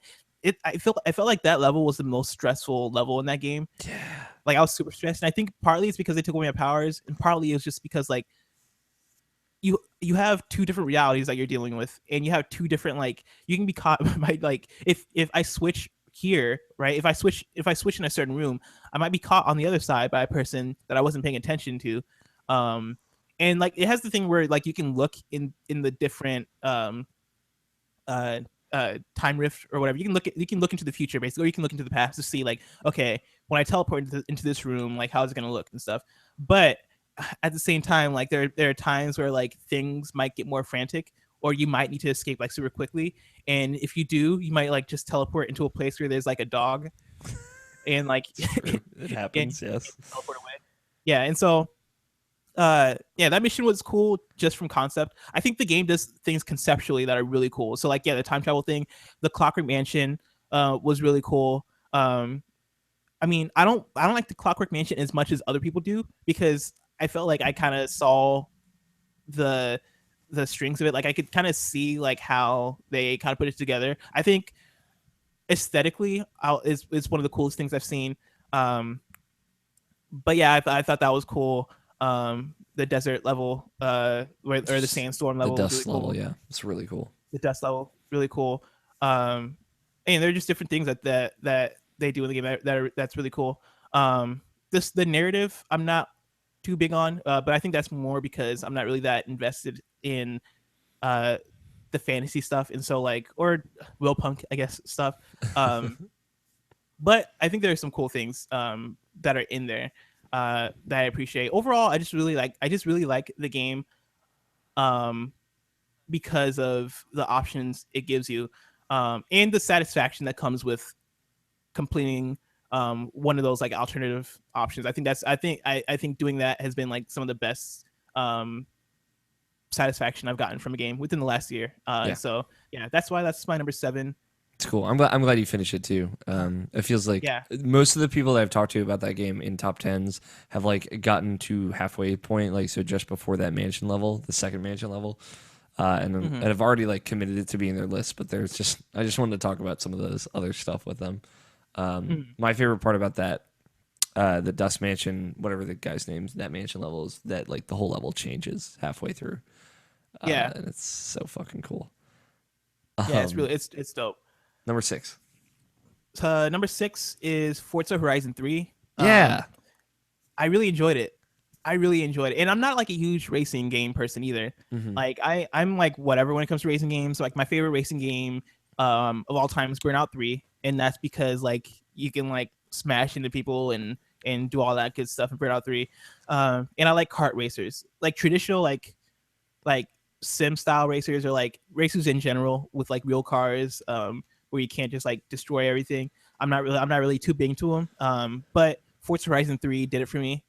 it. I felt like that level was the most stressful level in that game. Yeah. Like I was super stressed, and I think partly it's because they took away my powers, and partly it's just because like you have two different realities that you're dealing with, and you have two different, like, you can be caught by, like, if I switch here, right, if I switch in a certain room, I might be caught on the other side by a person that I wasn't paying attention to. And like it has the thing where like you can look in the different time rift or whatever. You can look into the future basically, or you can look into the past to see like, okay, when I teleport into this room, like how is it going to look and stuff. But at the same time, like there are times where like things might get more frantic, or you might need to escape like super quickly, and if you do, you might like just teleport into a place where there's like a dog, and like It happens. Yes. teleport away. Yeah, and so yeah, that mission was cool just from concept. I think the game does things conceptually that are really cool. So like, yeah, the time travel thing, the Clockwork Mansion was really cool. I mean, I don't like the Clockwork Mansion as much as other people do, because I felt like I kind of saw the strings of it. Like I could kind of see like how they kind of put it together. I think aesthetically is one of the coolest things I've seen. But yeah, I thought that was cool. The desert level, or the sandstorm level, The was dust really level, cool. yeah, it's really cool. The dust level, really cool. And they're just different things that they do in the game that's really cool. The narrative I'm not too big on, but I think that's more because I'm not really that invested in the fantasy stuff, and so like, or Will Punk, I guess, stuff. But I think there are some cool things that are in there that I appreciate. Overall, I just really like the game because of the options it gives you, and the satisfaction that comes with completing one of those like alternative options. I think doing that has been like some of the best satisfaction I've gotten from a game within the last year. Yeah. So yeah, that's my number 7. It's cool. I'm glad you finished it too. It feels like most of the people that I've talked to about that game in top tens have like gotten to halfway point, like so just before that mansion level, the second mansion level, and have already like committed it to being their list. But I just wanted to talk about some of those other stuff with them. My favorite part about that the Dust Mansion, whatever the guy's name, that mansion level is, that like the whole level changes halfway through, Yeah, and it's so fucking cool. yeah, it's Um, really it's dope. Number six. Number 6 is Forza Horizon 3. Yeah. I really enjoyed it. I really enjoyed it. And I'm not like a huge racing game person either. Hmm. Like I'm like whatever when it comes to racing games. Like my favorite racing game of all time is Burnout 3, and that's because like you can like smash into people and do all that good stuff in Burnout 3. And I like kart racers. Like traditional like sim style racers or like racers in general with like real cars where you can't just like destroy everything. I'm not really too big into them. But Forza Horizon 3 did it for me.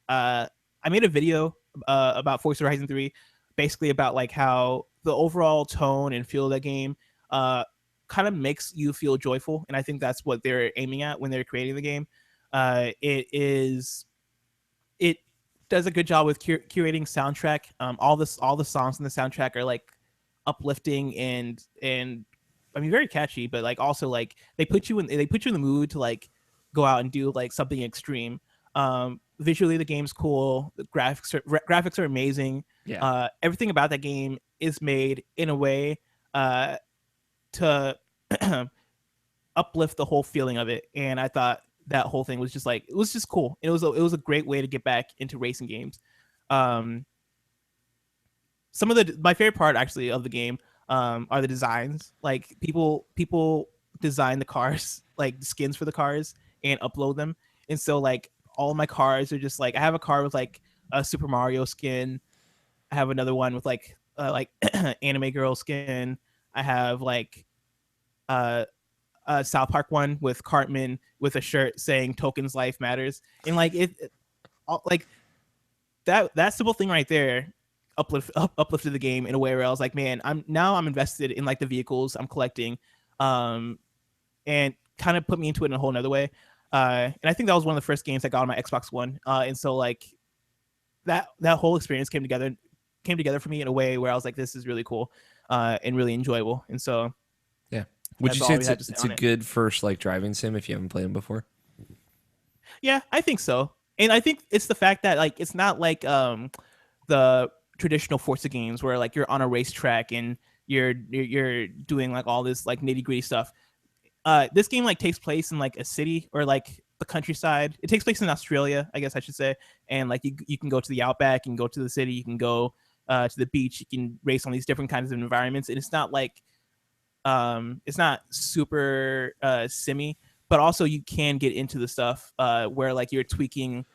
I made a video about Forza Horizon 3, basically about like how the overall tone and feel of that game kind of makes you feel joyful, and I think that's what they're aiming at when they're creating the game. It does a good job with curating soundtrack. All the songs in the soundtrack are like uplifting and I mean very catchy, but like also like they put you in the mood to like go out and do like something extreme. Visually, the game's cool. The graphics are amazing. Yeah. Everything about that game is made in a way uh, to uplift the whole feeling of it, and I thought that whole thing was just like it was just cool. It was a great way to get back into racing games. Um, some of the my favorite part actually of the game are the designs. Like people design the cars, like the skins for the cars, and upload them. And so like all my cars are just like I have a car with like a Super Mario skin. I have another one with like anime girl skin. I have like uh a South Park one with Cartman with a shirt saying "Tokens Life Matters," and like like that simple thing right there uplifted the game in a way where I was like, man, I'm invested in like the vehicles I'm collecting, um, and kind of put me into it in a whole nother way. And I think that was one of the first games I got on my Xbox One, and so like that whole experience came together for me in a way where I was like, this is really cool, and really enjoyable. And so Yeah. Would that's you all say I it's really a, had to say it's a on it. good first like driving sim if you haven't played them before? Yeah, I think so. And I think it's the fact that like it's not like the traditional Forza games where like you're on a racetrack and you're doing like all this like nitty gritty stuff. This game like takes place in like a city or like the countryside. It takes place in Australia, I guess I should say. And like you can go to the outback, you can go to the city, you can go to the beach, you can race on these different kinds of environments. And it's not super simmy, but also you can get into the stuff where like you're tweaking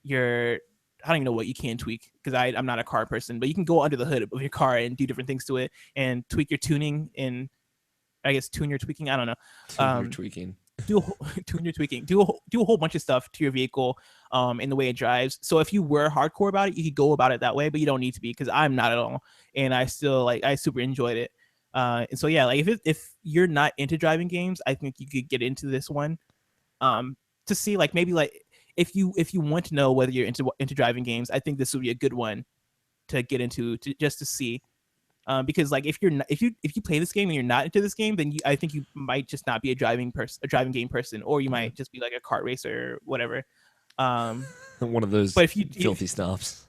your I don't even know what you can tweak because I'm not a car person, but you can go under the hood of your car and do different things to it and tweak your tuning and I guess tune your tweaking. I don't know. You're Um, tweaking. tune your tweaking. Do a whole bunch of stuff to your vehicle, in the way it drives. So if you were hardcore about it, you could go about it that way, but you don't need to be because I'm not at all, and I still like I super enjoyed it. And so yeah, like if you're not into driving games, I think you could get into this one to see like maybe like if you want to know whether you're into driving games, I think this would be a good one to get into to just to see. Because like if you're not, if you play this game and you're not into this game, then I think you might just not be a driving game person, or you Okay. might just be like a kart racer or whatever. Um, One of those but if filthy snobs.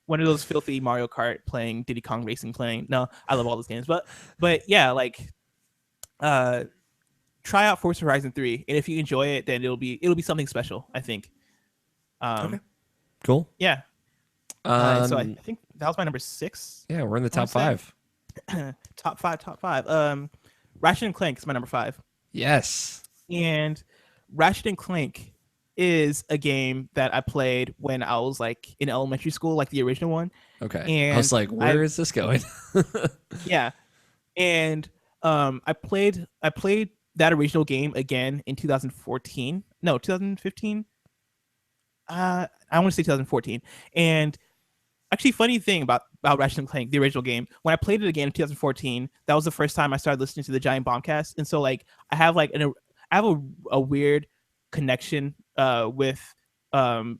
one of those filthy Mario Kart playing, Diddy Kong Racing playing, no, I love all those games, but yeah, like uh, try out Forza Horizon 3, and if you enjoy it, then it'll be something special, I think. Okay. Um, Cool. yeah. And so I Um, think that was my number 6. yeah, we're in the I want top to say five. top five, top five. Ratchet and Clank is my number 5, Yes. and Ratchet and Clank is a game that I played when I was like in elementary school, like the original one, Okay. I was and like, where is this going? yeah, and I played that original game again in 2014, no 2015. I want to say 2014, and actually, funny thing about Ratchet and Clank, the original game, when I played it again in 2014, that was the first time I started listening to the Giant Bombcast, and so like I have like I have a weird connection with Giant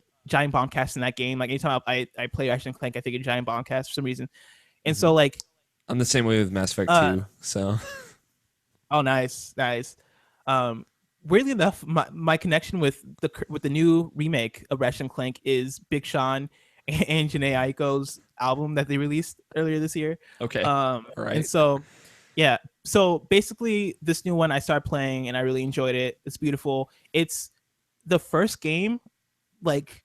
Bombcast in that game. Like anytime I play Ratchet and Clank, I think of Giant Bombcast for some reason, and Mhm. so like I'm the same way with Mass Effect uh 2. So oh nice nice, um weirdly enough, my connection with the new remake of Ratchet and Clank is Big Sean and Janae Aiko's album that they released earlier this year. Okay. All And right. so yeah, so basically this new one I started playing and I really enjoyed it. It's beautiful. It's the first game, like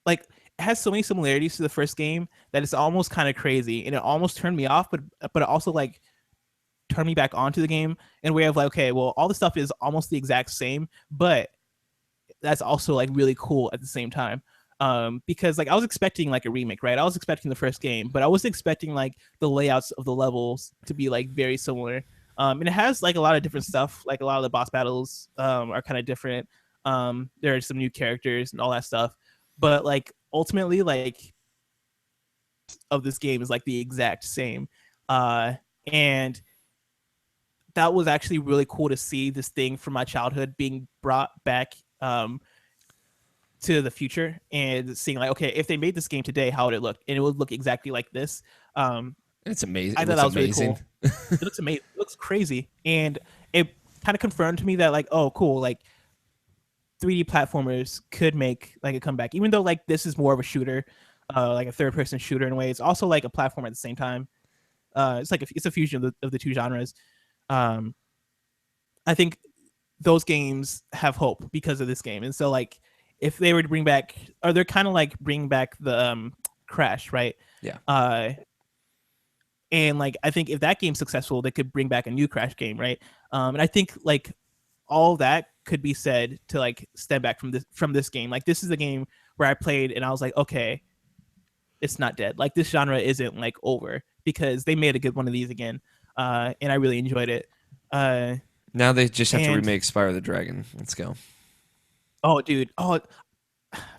like it has so many similarities to the first game that it's almost kind of crazy, and it almost turned me off, but it also like turned me back onto the game in a way of like, okay, well, all the stuff is almost the exact same, but that's also like really cool at the same time. Because like I was expecting like a remake, right? I was expecting the first game, but I was expecting like the layouts of the levels to be like very similar. And it has like a lot of different stuff. Like a lot of the boss battles are kind of different. There are some new characters and all that stuff, but like ultimately, like of this game is like the exact same. And that was actually really cool to see this thing from my childhood being brought back to the future and seeing like, okay, if they made this game today, how would it look? And it would look exactly like this. Um, It's amazing. I It thought looks that was really amazing. cool. It looks amazing. It looks crazy, and it kind of confirmed to me that like, oh, cool, like 3D platformers could make like a comeback, even though like this is more of a shooter, like a third person shooter in a way. It's also like a platform at the same time. It's like it's a fusion of the two genres. Um, I think those games have hope because of this game. And so like if they were to bring back, or they're kind of like bring back the Crash, right? Yeah. Uh and like I think if that game's successful, they could bring back a new Crash game, right? And I think like all that could be said to like step back from this game. Like this is a game where I played and I was like, okay, it's not dead. Like this genre isn't like over because they made a good one of these again. And I really enjoyed it. Uh Now they just have to and remake Spyro the Dragon. Let's go. oh dude, oh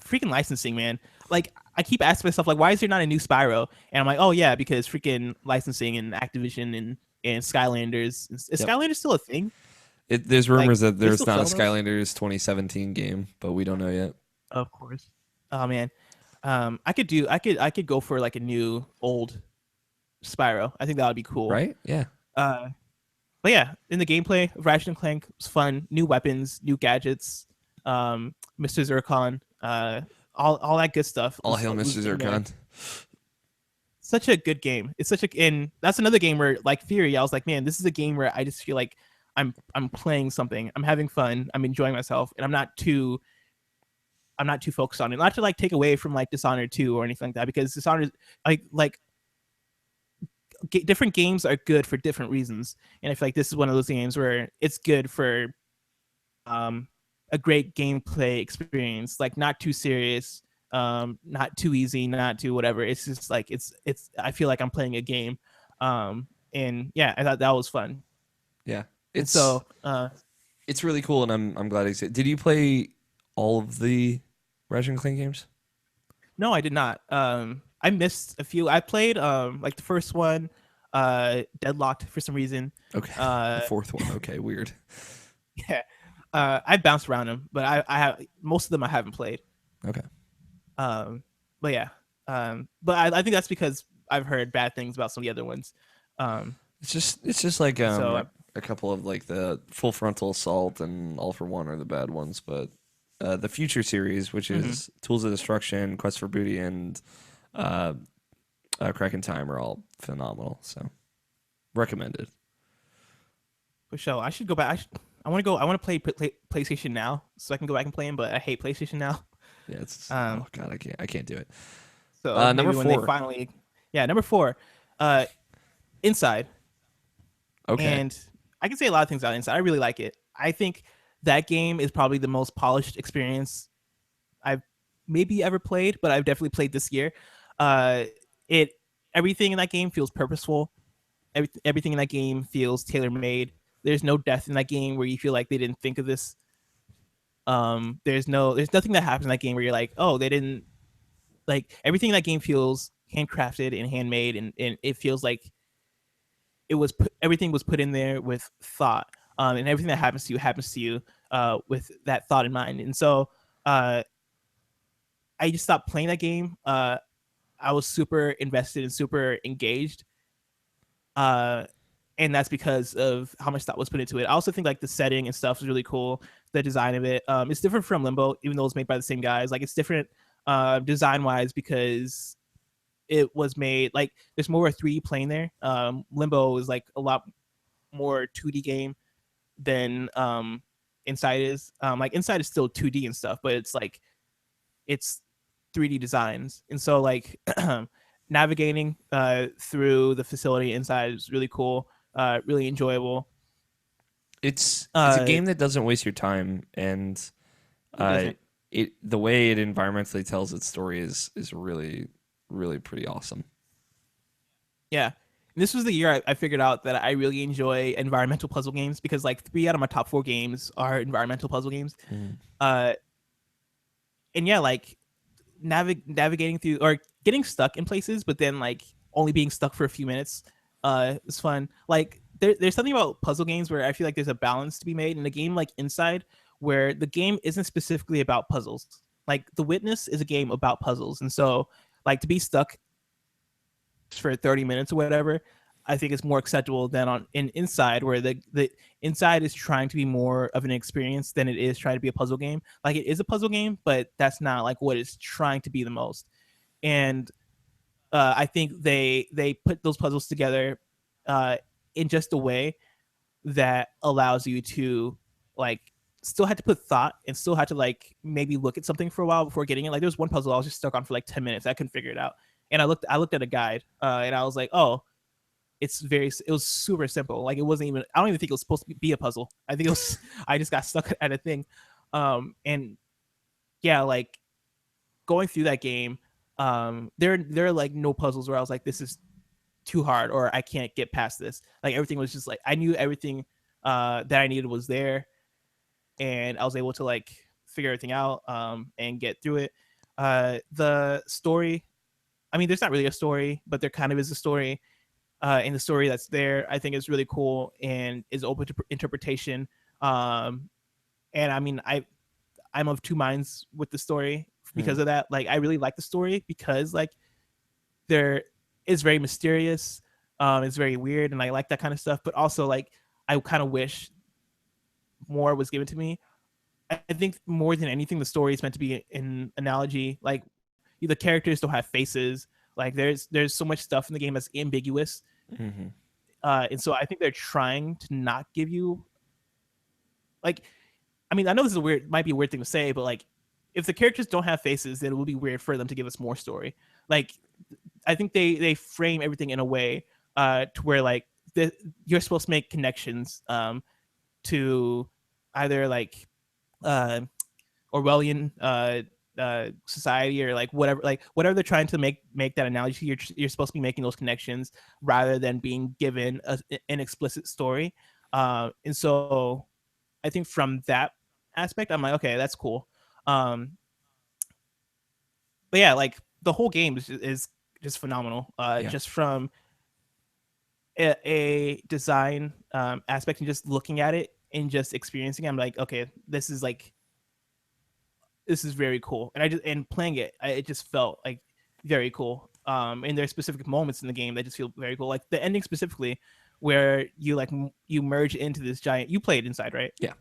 freaking licensing, man. Like I keep asking myself, like, why is there not a new Spyro? And I'm like, oh yeah, because freaking licensing and Activision and Skylanders. Is Yep. Skylanders still a thing? There's Like rumors that they there's still not a sell those? Skylanders 2017 game, but we don't know yet. Of course. Oh man. I could go for like a new old Spyro. I think that would be cool. Right? Yeah. Uh but yeah, in the gameplay of Ratchet and Clank was fun. New weapons, new gadgets, Mr. Zircon, all that good stuff All hail was Mr. in there. Zircon. Such a good game. It's such a and that's another game where like Theory, I was like, man, this is a game where I just feel like I'm playing something. I'm having fun. I'm enjoying myself, and I'm not too focused on it. Not to like take away from like Dishonored 2 or anything like that, because Dishonored like different games are good for different reasons, and I feel like this is one of those games where it's good for um a great gameplay experience, like not too serious, not too easy, not too whatever. It's just like it's I feel like I'm playing a game. And yeah, I thought that was fun. Yeah. And It's so it's really cool, and I'm glad it's. Did you play all of the Ratchet and Clank games? no, I did not. I missed a few. I played like the first one, Deadlocked for some reason. Okay. The uh fourth one. Okay. Weird. yeah. I bounced around them, but I have most of them I haven't played. Okay. um but yeah. But I think that's because I've heard bad things about some of the other ones. um It's just like so a couple of like the Full Frontal Assault and All for One are the bad ones, but the Future series, which mhm. is Tools of Destruction, Quest for Booty, and uh, Crack in Time are all phenomenal. So recommended. For sure, I should go back. I want to go. I want to play PlayStation Now so I can go back and play them. But I hate PlayStation Now. Yeah, it's Um, oh god, I can't do it. so Number maybe when they four. finally, yeah, number four, uh, Inside. Okay. And I can say a lot of things about Inside. I really like it. I think that game is probably the most polished experience I've maybe ever played, but I've definitely played this year. Uh, it Everything in that game feels purposeful. Everything in that game feels tailor made. There's no death in that game where you feel like they didn't think of this. There's nothing that happens in that game where you're like, oh, they didn't like everything in that game feels handcrafted and handmade, and it feels like everything was put in there with thought. And everything that happens to you with that thought in mind. And so uh, I just stopped playing that game. I was super invested and super engaged. Uh, and that's because of how much thought was put into it. I also think like the setting and stuff is really cool. The design of it, it's different from Limbo, even though it's made by the same guys. Like it's different design wise because it was made like there's more 3D plane there. Limbo is like a lot more 2D game than Inside is. Like Inside is still 2D and stuff, but it's 3D designs, and so like navigating through the facility inside is really cool, really enjoyable. It's a game that doesn't waste your time, and It uh, doesn't. the way it environmentally tells its story is really really pretty awesome. Yeah. And this was the year I figured out that I really enjoy environmental puzzle games because like 3 out of my top 4 games are environmental puzzle games. Mm. Uh, and yeah, like navigating through or getting stuck in places, but then like only being stuck for a few minutes is fun. Like there's something about puzzle games where I feel like there's a balance to be made in a game like Inside, where the game isn't specifically about puzzles. Like The Witness is a game about puzzles, and so like to be stuck for 30 minutes or whatever, I think it's more acceptable than on in Inside, where the Inside is trying to be more of an experience than it is trying to be a puzzle game. Like it is a puzzle game, but that's not like what it's trying to be the most. And I think they put those puzzles together uh, in just a way that allows you to like still had to put thought and still had to like maybe look at something for a while before getting it. Like there was one puzzle I was just stuck on for like 10 minutes. I couldn't figure it out. And I looked at a guide and I was like, oh, it was super simple. Like it wasn't even, I don't even think it was supposed to be a puzzle. I think it was, I just got stuck at a thing. And yeah, like going through that game, there are like no puzzles where I was like, this is too hard or I can't get past this. Like everything was just like, I knew everything that I needed was there, and I was able to like figure everything out and get through it. The story, I mean, there's not really a story, but there kind of is a story. And the story that's there, I think, is really cool and is open to interpretation. And I mean, I'm of two minds with the story because Hmm. of that. Like, I really like the story because like there is very mysterious, it's very weird, and I like that kind of stuff. But also, like, I kind of wish more was given to me. I think more than anything, the story is meant to be an analogy. Like the characters don't have faces. Like there's so much stuff in the game that's ambiguous, Hmm. and so I think they're trying to not give you like. I mean, I know this is a weird, might be a weird thing to say, but like, if the characters don't have faces, then it will be weird for them to give us more story. Like, I think they frame everything in a way to where like you're supposed to make connections to either like uh, Orwellian society or like whatever they're trying to make that analogy. You're supposed to be making those connections rather than being given an explicit story. And so I think from that aspect, I'm like, okay, that's cool. Um, but yeah, like the whole game is just phenomenal. Yeah. Just from a design aspect and just looking at it and just experiencing it, I'm like, okay, this is very cool. And I just and playing it, it just felt like very cool. And there's specific moments in the game that just feel very cool, like the ending specifically, where you like you merge into this giant. You played Inside, right? Yeah.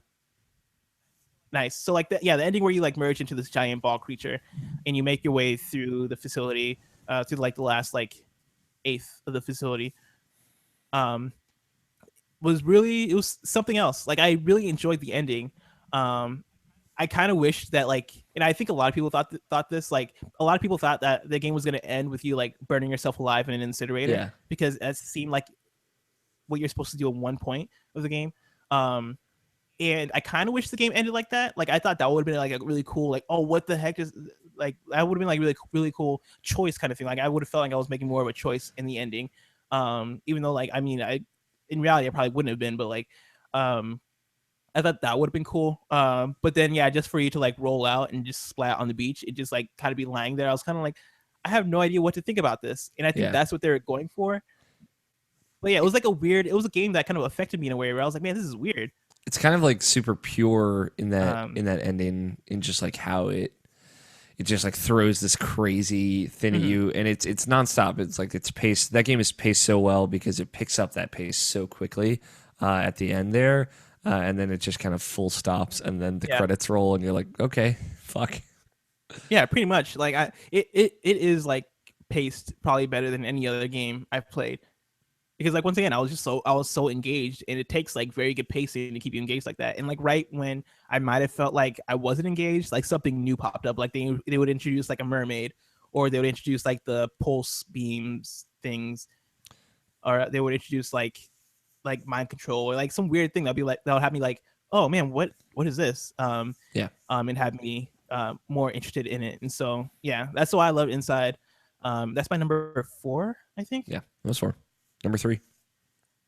Nice. So like yeah, the ending where you like merge into this giant ball creature, and you make your way through the facility, through like the last like eighth of the facility. Um, it was something else. Like I really enjoyed the ending. Um, I kind of wish that like, and I think a lot of people thought this like a lot of people thought that the game was going to end with you like burning yourself alive in an incinerator Yeah. because it seemed like what you're supposed to do at one point of the game. Um, and I kind of wish the game ended like that. Like I thought that would have been like a really cool, like, oh, what the heck is like that would have been like really cool choice kind of thing. Like I would have felt like I was making more of a choice in the ending. Even though like I mean I in reality I probably wouldn't have been, but like um I thought that would have been cool. But then yeah, just for you to like roll out and just splat on the beach, it just like kind of be lying there. I was kind of like, I have no idea what to think about this, and I think Yeah. that's what they're going for. But yeah, it was like it was a game that kind of affected me in a way where I was like, man, this is weird. It's kind of like super pure Um, in that ending, in just like how it just like throws this crazy thing at Hmm. you, and it's nonstop. It's like it's paced. That game is paced so well because it picks up that pace so quickly at the end there, and then it just kind of full stops, and then the Yeah. credits roll, and you're like, okay, fuck. Yeah, pretty much. Like it is like paced probably better than any other game I've played. Because like once again, I was so engaged, and it takes like very good pacing to keep you engaged like that. And like right when I might have felt like I wasn't engaged, like something new popped up. Like they would introduce like a mermaid, or they would introduce like the pulse beams things, or they would introduce like mind control, or like some weird thing that'll have me like, oh man, what is this? Yeah, And have me more interested in it. And so yeah, that's why I love Inside. That's my number 4, I think. yeah. Those four. Number 3.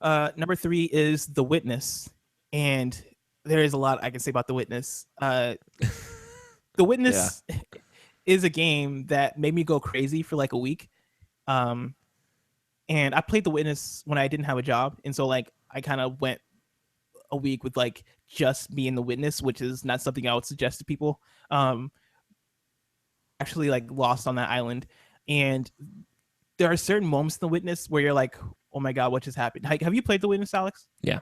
Number 3 is The Witness, and there is a lot I can say about The Witness. The Yeah. Witness is a game that made me go crazy for like a week. Um, and I played The Witness when I didn't have a job, and so like I kind of went a week with like just me and The Witness, which is not something I would suggest to people. Um, actually like lost on that island, and there are certain moments in The Witness where you're like, oh my god, what just happened? Like, have you played The Witness, Alex? Yeah.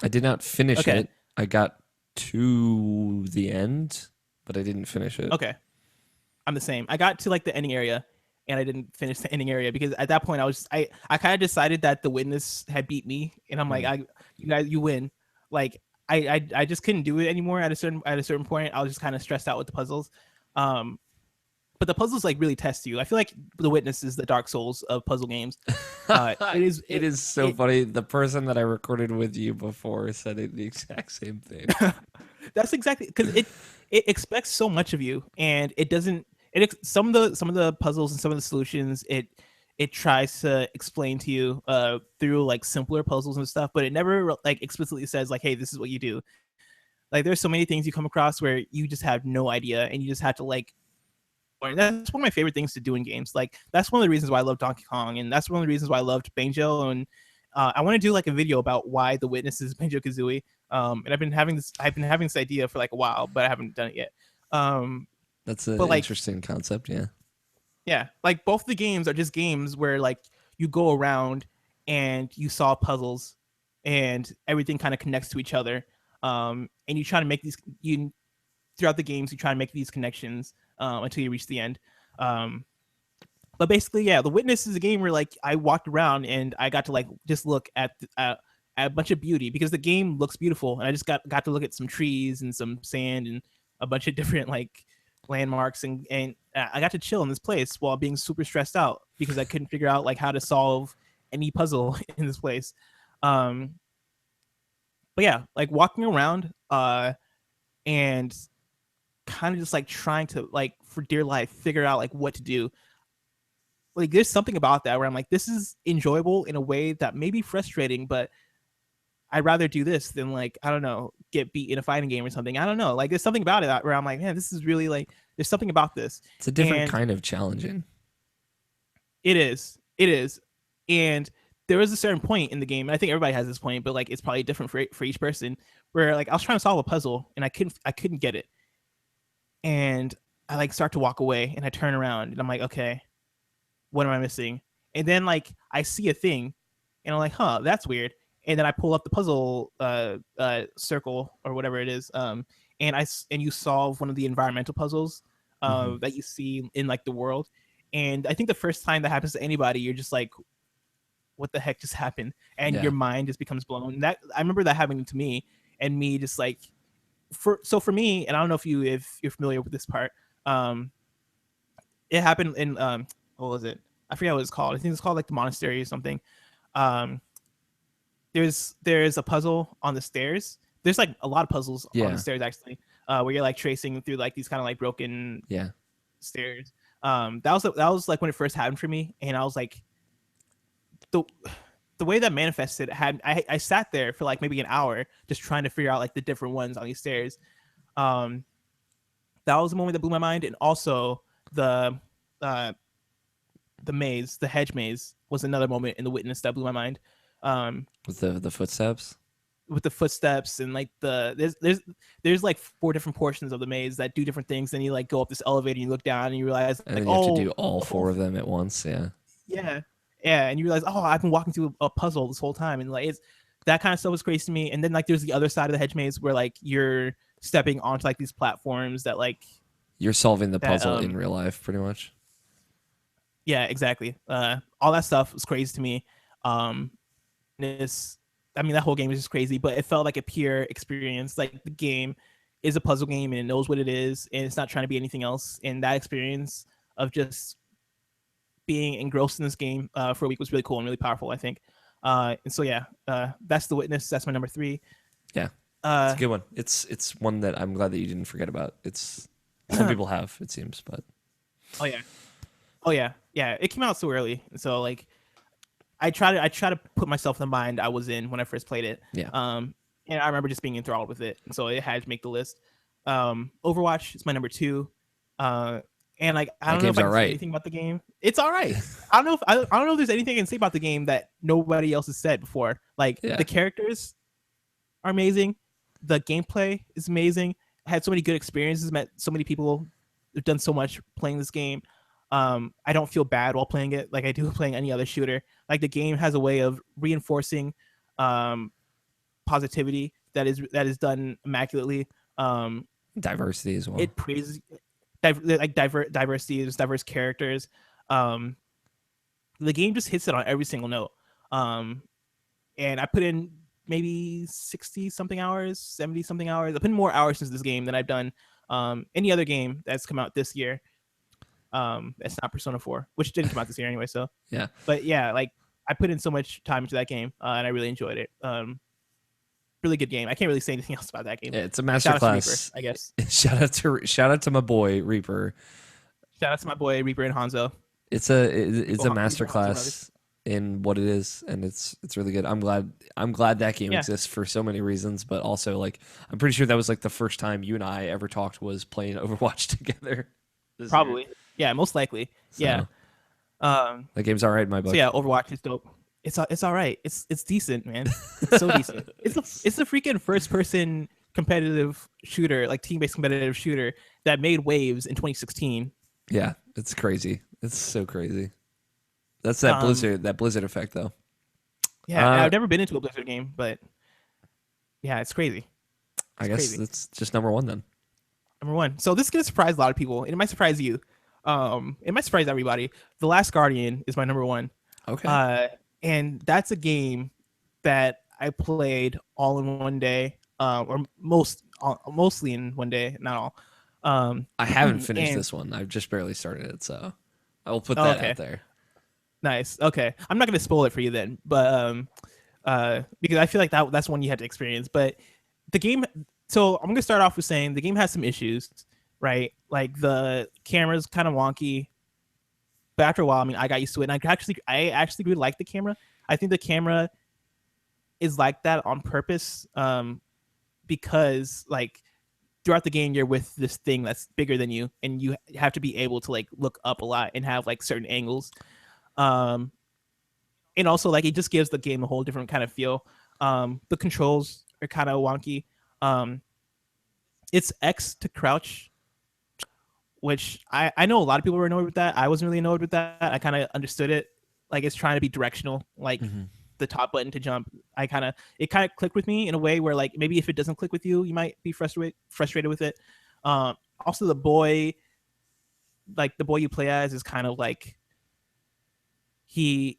I did not finish Okay. it. I got to the end, but I didn't finish it. Okay. I'm the same. I got to like the ending area, and I didn't finish the ending area because at that point I kind of decided that The Witness had beat me, and I'm like, Mm. you guys, you win. Like I just couldn't do it anymore at a certain point. I was just kind of stressed out with the puzzles. Um, but the puzzles like really test you. I feel like The Witness is the Dark Souls of puzzle games. It is It is so it funny. The person that I recorded with you before said the exact same thing. That's exactly because it expects so much of you, and it doesn't. Some of the puzzles and some of the solutions it tries to explain to you through like simpler puzzles and stuff, but it never like explicitly says like, hey, this is what you do. Like there's so many things you come across where you just have no idea, and you just have to like. That's one of my favorite things to do in games. Like that's one of the reasons why I love Donkey Kong, and that's one of the reasons why I loved Banjo. And I want to do like a video about why The Witness is Banjo Kazooie. And I've been having this idea for like a while, but I haven't done it yet. Um, That's an but like, interesting concept. Yeah. yeah, like both the games are just games where like you go around and you solve puzzles, and everything kind of connects to each other. And you try to make these you throughout the games you try to make these connections until you reach the end. Um, but basically, yeah, The Witness is a game where like I walked around and I got to like just look at a bunch of beauty because the game looks beautiful, and I just got to look at some trees and some sand and a bunch of different like landmarks, and I got to chill in this place while being super stressed out because I couldn't figure out like how to solve any puzzle in this place. Um, but yeah, like walking around and kind of just like trying to like for dear life figure out like what to do. Like there's something about that where I'm like, this is enjoyable in a way that may be frustrating, but I'd rather do this than like, I don't know, get beat in a fighting game or something. I don't know. Like there's something about it where I'm like, man, this is really like there's something about this. It's a different And kind of challenging. it is. It is. And there was a certain point in the game, and I think everybody has this point, but like it's probably different for each person, where like I was trying to solve a puzzle and I couldn't get it. And I like start to walk away and I turn around and I'm like, okay, what am I missing? And then like I see a thing and I'm like, huh, that's weird. And then I pull up the puzzle circle or whatever it is, and you solve one of the environmental puzzles Hmm. that you see in like the world. And I think the first time that happens to anybody, you're just like, what the heck just happened? And Yeah. your mind just becomes blown. That I remember that happening to me, and me just like for me, and I don't know if you're familiar with this part. Um, it happened in what was it? I forget what it's called. I think it's called like the monastery or something. Um, there's a puzzle on the stairs. There's like a lot of puzzles on the Yeah. stairs actually, where you're like tracing through like these kind of like broken Yeah. stairs. That was like when it first happened for me, and I was like the the way that manifested had I sat there for like maybe an hour just trying to figure out like the different ones on these stairs. Um, that was the moment that blew my mind, and also the uh the maze, the hedge maze, was another moment in The Witness that blew my mind. Um, With the footsteps. with the footsteps and like there's like 4 different portions of the maze that do different things. Then you like go up this elevator and you look down and you realize And like, then you have to oh, do all oh 4 of them at once. Yeah. yeah, yeah, and you realize, oh, I've been walking through a puzzle this whole time, and like it's that kind of stuff was crazy to me. And then like there's the other side of the hedge maze where like you're stepping onto like these platforms that like You're solving the that puzzle in real life, pretty much. yeah, exactly. All that stuff was crazy to me. Um, this, I mean, that whole game is just crazy, but it felt like a pure experience. Like the game is a puzzle game and it knows what it is, and it's not trying to be anything else. And that experience of just being engrossed in this game for a week was really cool and really powerful, I think. And so yeah, that's The Witness. That's my number 3. Yeah. It's a good one. It's one that I'm glad that you didn't forget about. It's some people have, it seems, but Oh yeah, oh yeah, yeah. It came out so early, so like I try to put myself in the mind I was in when I first played it. yeah. And I remember just being enthralled with it, and so it had to make the list. Overwatch is my number 2. And like I That don't know game's if I can say alright. anything about the game. It's all right. I don't know if there's anything I can say about the game that nobody else has said before. Like Yeah. the characters are amazing, the gameplay is amazing. I had so many good experiences, met so many people who've done so much playing this game. I don't feel bad while playing it like I do playing any other shooter. Like the game has a way of reinforcing um, positivity that is done immaculately. Diversity as well. It praises diversity, there's diverse characters. Um, the game just hits it on every single note. And I put in maybe 60 something hours, 70 something hours. I put in more hours into this game than I've done any other game that's come out this year. It's not Persona 4, which didn't come out this year anyway. So, Yeah. but yeah, like I put in so much time into that game, and I really enjoyed it. Really good game. I can't really say anything else about that game. Yeah, it's a Shout out to Reaper, masterclass. I guess. Shout out to my boy Reaper. Shout out to my boy Reaper and Hanzo. It's a Reaper and Hanzo masterclass brothers. in what it is, and it's really good. I'm glad that game Yeah. exists for so many reasons, but also like I'm pretty sure that was like the first time you and I ever talked was playing Overwatch together. This year. Probably. Yeah, most likely. So, Yeah. that game's all right in my book. So yeah, Overwatch is dope. It's all right. It's decent, man. It's so decent. It's a freaking first person competitive shooter, like team based competitive shooter that made waves in 2016. Yeah, it's crazy. It's so crazy. That's that Blizzard effect though. Yeah, I've never been into a Blizzard game, but yeah, it's crazy. I guess crazy. that's just number 1 then. Number 1. So this is gonna surprise a lot of people, and it might surprise you. It might surprise everybody. The Last Guardian is my number 1. Okay. And that's a game that I played all in one day, or mostly in one day, not all. I haven't finished and- this one. I've just barely started it, so I will put that okay. out there. Nice. Okay, I'm not gonna spoil it for you then, but because I feel like that's one you had to experience. But the game. So I'm gonna start off with saying the game has some issues, right? Like the camera's kind of wonky. But after a while, I mean, I got used to it, and I actually really like the camera. I think the camera is like that on purpose, because like throughout the game, you're with this thing that's bigger than you, and you have to be able to like look up a lot and have like certain angles. And also like it just gives the game a whole different kind of feel. The controls are kind of wonky. It's X to crouch, which I know a lot of people were annoyed with that. I wasn't really annoyed with that. I kind of understood it. Like it's trying to be directional, like the top button to jump. It kind of clicked with me in a way where like maybe if it doesn't click with you, you might be frustrated with it. Also the boy you play as is kind of like he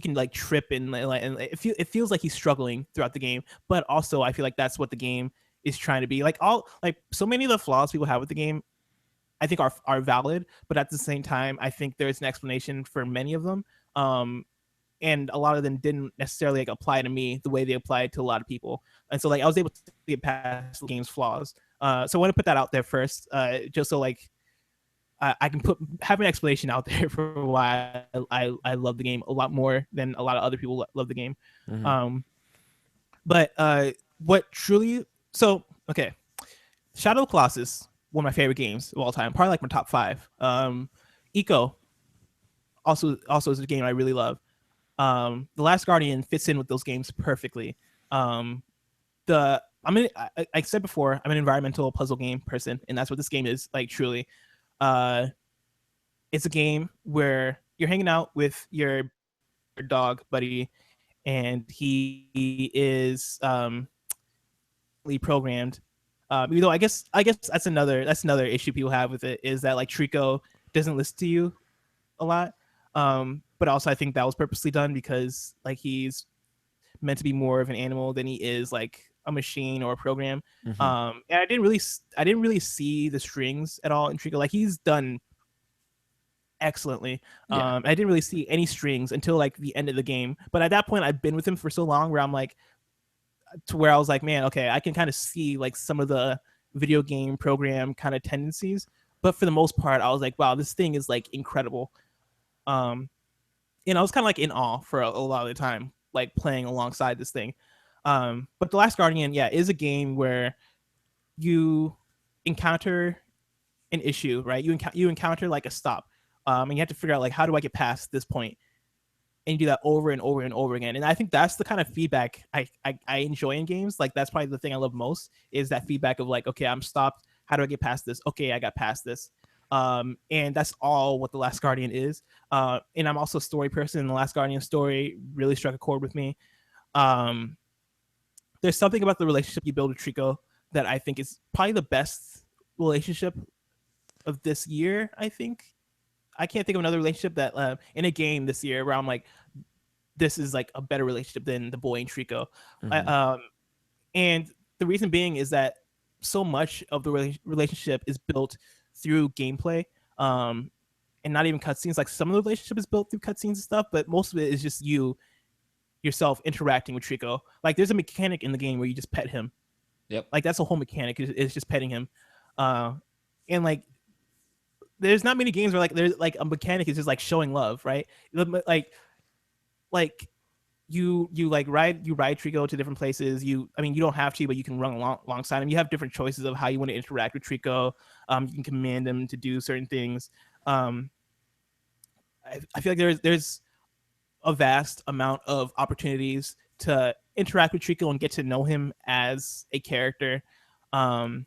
can like trip and it feels like he's struggling throughout the game, but also I feel like that's what the game is trying to be. Like so many of the flaws people have with the game I think are valid, but at the same time I think there's an explanation for many of them, and a lot of them didn't necessarily like apply to me the way they applied to a lot of people, and so like I was able to get past the game's flaws. So I want to put that out there first, just so like I can have an explanation out there for why I love the game a lot more than a lot of other people love the game. But what truly okay, Shadow of the Colossus, one of my favorite games of all time, probably like my top 5. Eco also is a game I really love. The Last Guardian fits in with those games perfectly. Um, the I'm in, I said before, I'm an environmental puzzle game person, and that's what this game is like. Truly, uh, it's a game where you're hanging out with your dog buddy, and he is programmed. Even though I guess that's another issue people have with it is that like Trico doesn't listen to you a lot. But also I think that was purposely done because like he's meant to be more of an animal than he is like a machine or a program. Hmm. And I didn't really see the strings at all in Trico. Like he's done excellently. Yeah. I didn't really see any strings until like the end of the game. But at that point, I've been with him for so long where I'm like, to where I was like, man, okay, I can kind of see like some of the video game program kind of tendencies. But for the most part, I was like, wow, this thing is like incredible. Um, and I was kind of like in awe for a lot of the time, like playing alongside this thing. But The Last Guardian, yeah, is a game where you encounter an issue, right? You encounter like a stop, and you have to figure out like how do I get past this point, and you do that over and over and over again. And I think that's the kind of feedback I enjoy in games. Like that's probably the thing I love most is that feedback of like, okay, I'm stopped. How do I get past this? Okay, I got past this. And that's all what The Last Guardian is. And I'm also a story person. And The Last Guardian story really struck a chord with me. Um, there's something about the relationship you build with Trico that I think is probably the best relationship of this year. I think I can't think of another relationship that in a game this year where I'm like, this is like a better relationship than the boy and Trico. I, Hmm. and the reason being is that so much of the relationship is built through gameplay, um, and not even cutscenes. Like some of the relationship is built through cutscenes and stuff, but most of it is just you yourself interacting with Trico. Like there's a mechanic in the game where you just pet him. Yep. Like that's a whole mechanic. Is just petting him, uh, and like there's not many games where like there's like a mechanic is just like showing love, right? Like you ride Trico to different places. You don't have to, but you can run alongside him. You have different choices of how you want to interact with Trico. You can command him to do certain things. Um, I feel like there's a vast amount of opportunities to interact with Trico and get to know him as a character. Um,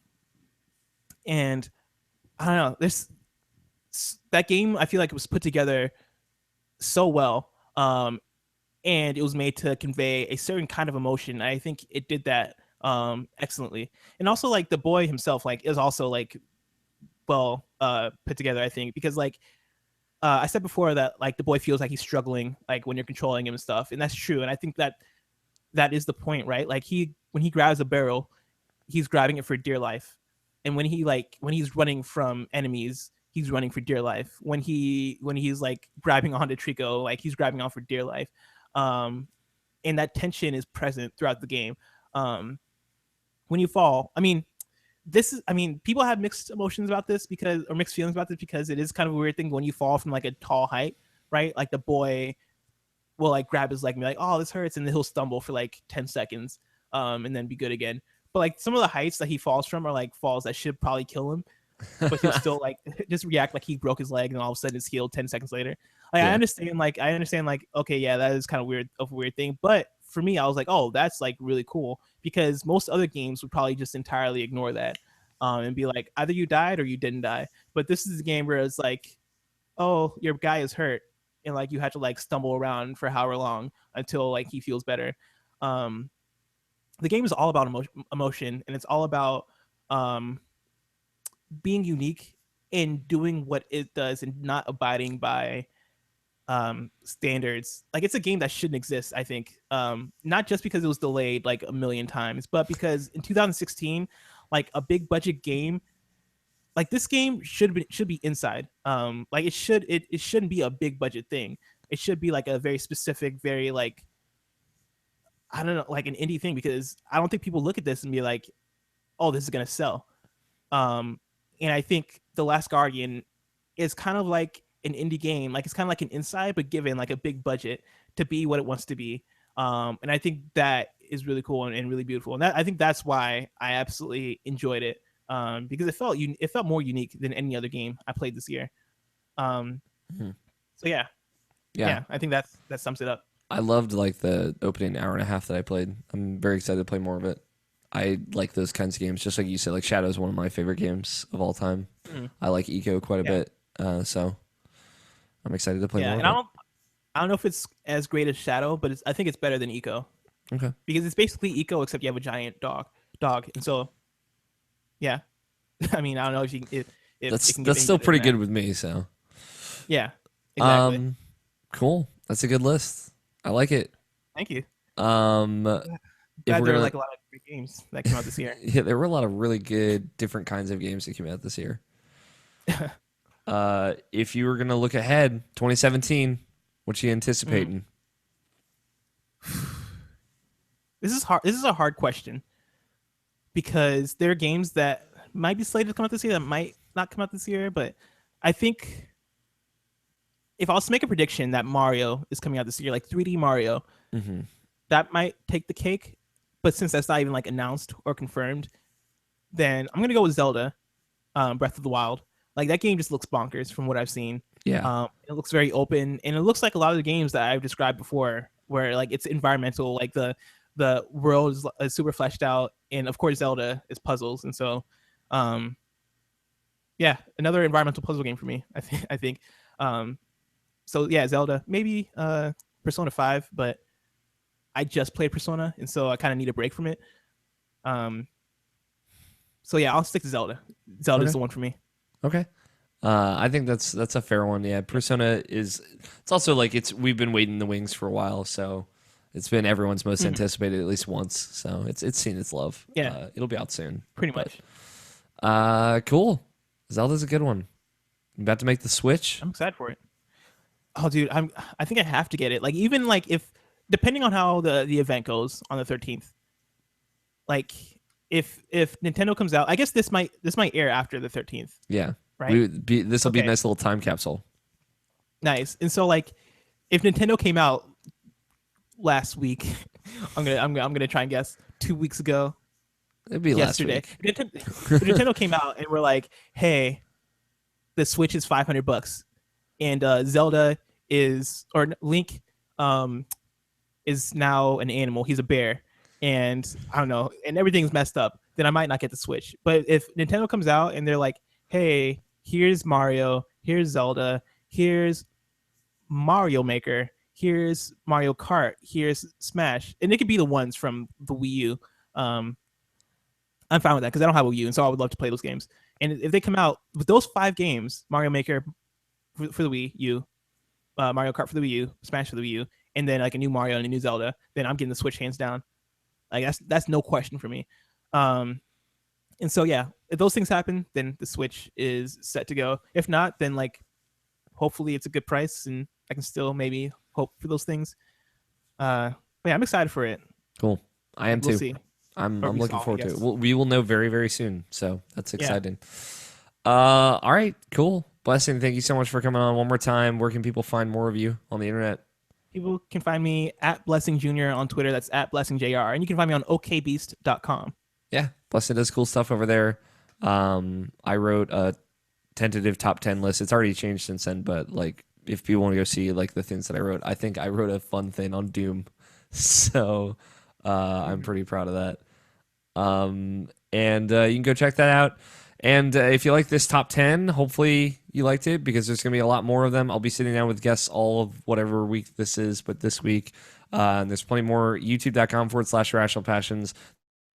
and I don't know, this that game I feel like it was put together so well. And it was made to convey a certain kind of emotion. I think it did that excellently. And also like the boy himself like is also like well put together, I think, because like I said before that like the boy feels like he's struggling like when you're controlling him and stuff, and that's true. And I think that that is the point, right? Like when he grabs a barrel, he's grabbing it for dear life. And when he's running from enemies, he's running for dear life. When he's like grabbing onto Trico, like he's grabbing on for dear life. Um, and that tension is present throughout the game. Um, when you fall, people have mixed emotions about this because, or mixed feelings about this because it is kind of a weird thing when you fall from like a tall height, right? Like the boy will like grab his leg and be like, "Oh, this hurts," and then he'll stumble for like 10 seconds, and then be good again. But like some of the heights that he falls from are like falls that should probably kill him, but he'll still like just react like he broke his leg, and all of a sudden it's healed 10 seconds later. Like Yeah. I understand like okay, yeah, that is kind of weird thing, but for me, I was like, oh, that's like really cool because most other games would probably just entirely ignore that, and be like, either you died or you didn't die. But this is a game where it's like, oh, your guy is hurt, and like you have to like stumble around for however long until like he feels better. Um, the game is all about emotion, and it's all about um, being unique and doing what it does and not abiding by standards. Like it's a game that shouldn't exist, I think. Not just because it was delayed like a million times, but because in 2016, like a big budget game, like this game should be inside. Like it shouldn't be a big budget thing. It should be like a very specific, very like I don't know, like an indie thing because I don't think people look at this and be like, oh, this is gonna sell. Um, and I think The Last Guardian is kind of like an indie game. Like it's kind of like an inside, but given like a big budget to be what it wants to be. And I think that is really cool and really beautiful. And I think that's why I absolutely enjoyed it. Because it felt more unique than any other game I played this year. Um, Mhm. so yeah, Yeah. yeah, I think that sums it up. I loved like the opening hour and a half that I played. I'm very excited to play more of it. I like those kinds of games, just like you said. Like Shadow is one of my favorite games of all time. Mhm. I like Eco quite a Yeah, bit, so I'm excited to play yeah, more and of it. I don't know if it's as great as Shadow, but I think it's better than Eco Okay, because it's basically Eco except you have a giant dog, and so yeah. I mean, I don't know if it can get that's any still better than pretty that. good with me. So, Yeah, exactly. um, cool. That's a good list. I like it. Thank you. Um, if Glad we're there were gonna, like a lot of great games that came out this year. yeah, there were a lot of really good different kinds of games that came out this year. If you were gonna look ahead, 2017, what you Mm. anticipating? This is hard. This is a hard question because there are games that might be slated to come out this year that might not come out this year. But I think if I was to make a prediction that Mario is coming out this year, like 3D Mario, Hmm. that might take the cake. But since that's not even like announced or confirmed, then I'm gonna go with Zelda, Breath of the Wild. Like that game just looks bonkers from what I've seen. Yeah, It looks very open, and it looks like a lot of the games that I've described before, where like it's environmental, like the world is super fleshed out, and of course Zelda is puzzles, and so, um, yeah, another environmental puzzle game for me. I think. Um, so yeah, Zelda, maybe Persona 5, but I just played Persona, and so I kind of need a break from it. Um, so yeah, I'll stick to Zelda. Zelda's okay, the one for me. okay. I think that's a fair one. Yeah, Persona is. It's also like it's we've been waiting in the wings for a while, so it's been everyone's most Mhm. anticipated at least once. So it's seen its love. Yeah, It'll be out soon. pretty But much. cool. Zelda's a good one. You about to make the switch? I'm excited for it. Oh, dude, I think I have to get it. Like even like if depending on how the event goes on the 13th, like if Nintendo comes out, I guess this might air after the 13th, Yeah. right? This will be a Okay, nice little time capsule. nice. And so like if Nintendo came out last week, I'm gonna try and guess 2 weeks ago, It'd be last yesterday. week. If Nintendo came out and we're like, hey, the Switch is $500, and Zelda is or Link um is now an animal. He's a bear, and I don't know, and everything's messed up. Then I might not get the Switch. But if Nintendo comes out and they're like, "Hey, here's Mario, here's Zelda, here's Mario Maker, here's Mario Kart, here's Smash," and it could be the ones from the Wii U. Um, I'm fine with that because I don't have a Wii U, and so I would love to play those games. And if they come out with those 5 games, Mario Maker for the Wii U, Mario Kart for the Wii U, Smash for the Wii U, and then like a new Mario and a new Zelda, then I'm getting the Switch hands down. Like that's no question for me. Um, and so yeah, if those things happen, then the Switch is set to go. If not, then like hopefully it's a good price and I can still maybe hope for those things. But yeah, I'm excited for it, Cool. I am and we'll too. see, I'm or we looking saw, I forward to it. guess. We will know very very soon. So that's Yeah, exciting. All right. Cool. Blessing. Thank you so much for coming on one more time. Where can people find more of you on the internet? people can find me at Blessing Junior on Twitter. That's at Blessing Jr. And you can find me on okbeast.com. Yeah, Blessing does cool stuff over there. I wrote a tentative top 10 list. It's already changed since then, but like if people want to go see like the things that I wrote, I think I wrote a fun thing on Doom. So I'm pretty proud of that. And you can go check that out. And if you like this top 10, hopefully you liked it because there's going to be a lot more of them. I'll be sitting down with guests all of whatever week this is, but this week, and there's plenty more. YouTube.com/Irrational Passions,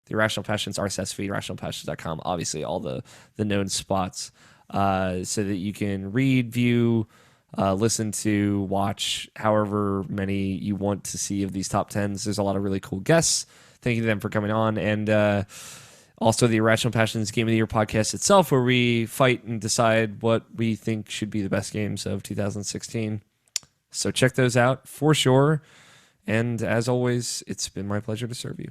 the Irrational Passions RSS feed, irrationalpassions.com, obviously all the known spots, so that you can read, view, listen to, watch, however many you want to see of these top 10s. There's a lot of really cool guests. Thank you to them for coming on. And also the Irrational Passions Game of the Year podcast itself, where we fight and decide what we think should be the best games of 2016. So check those out for sure. And as always, it's been my pleasure to serve you.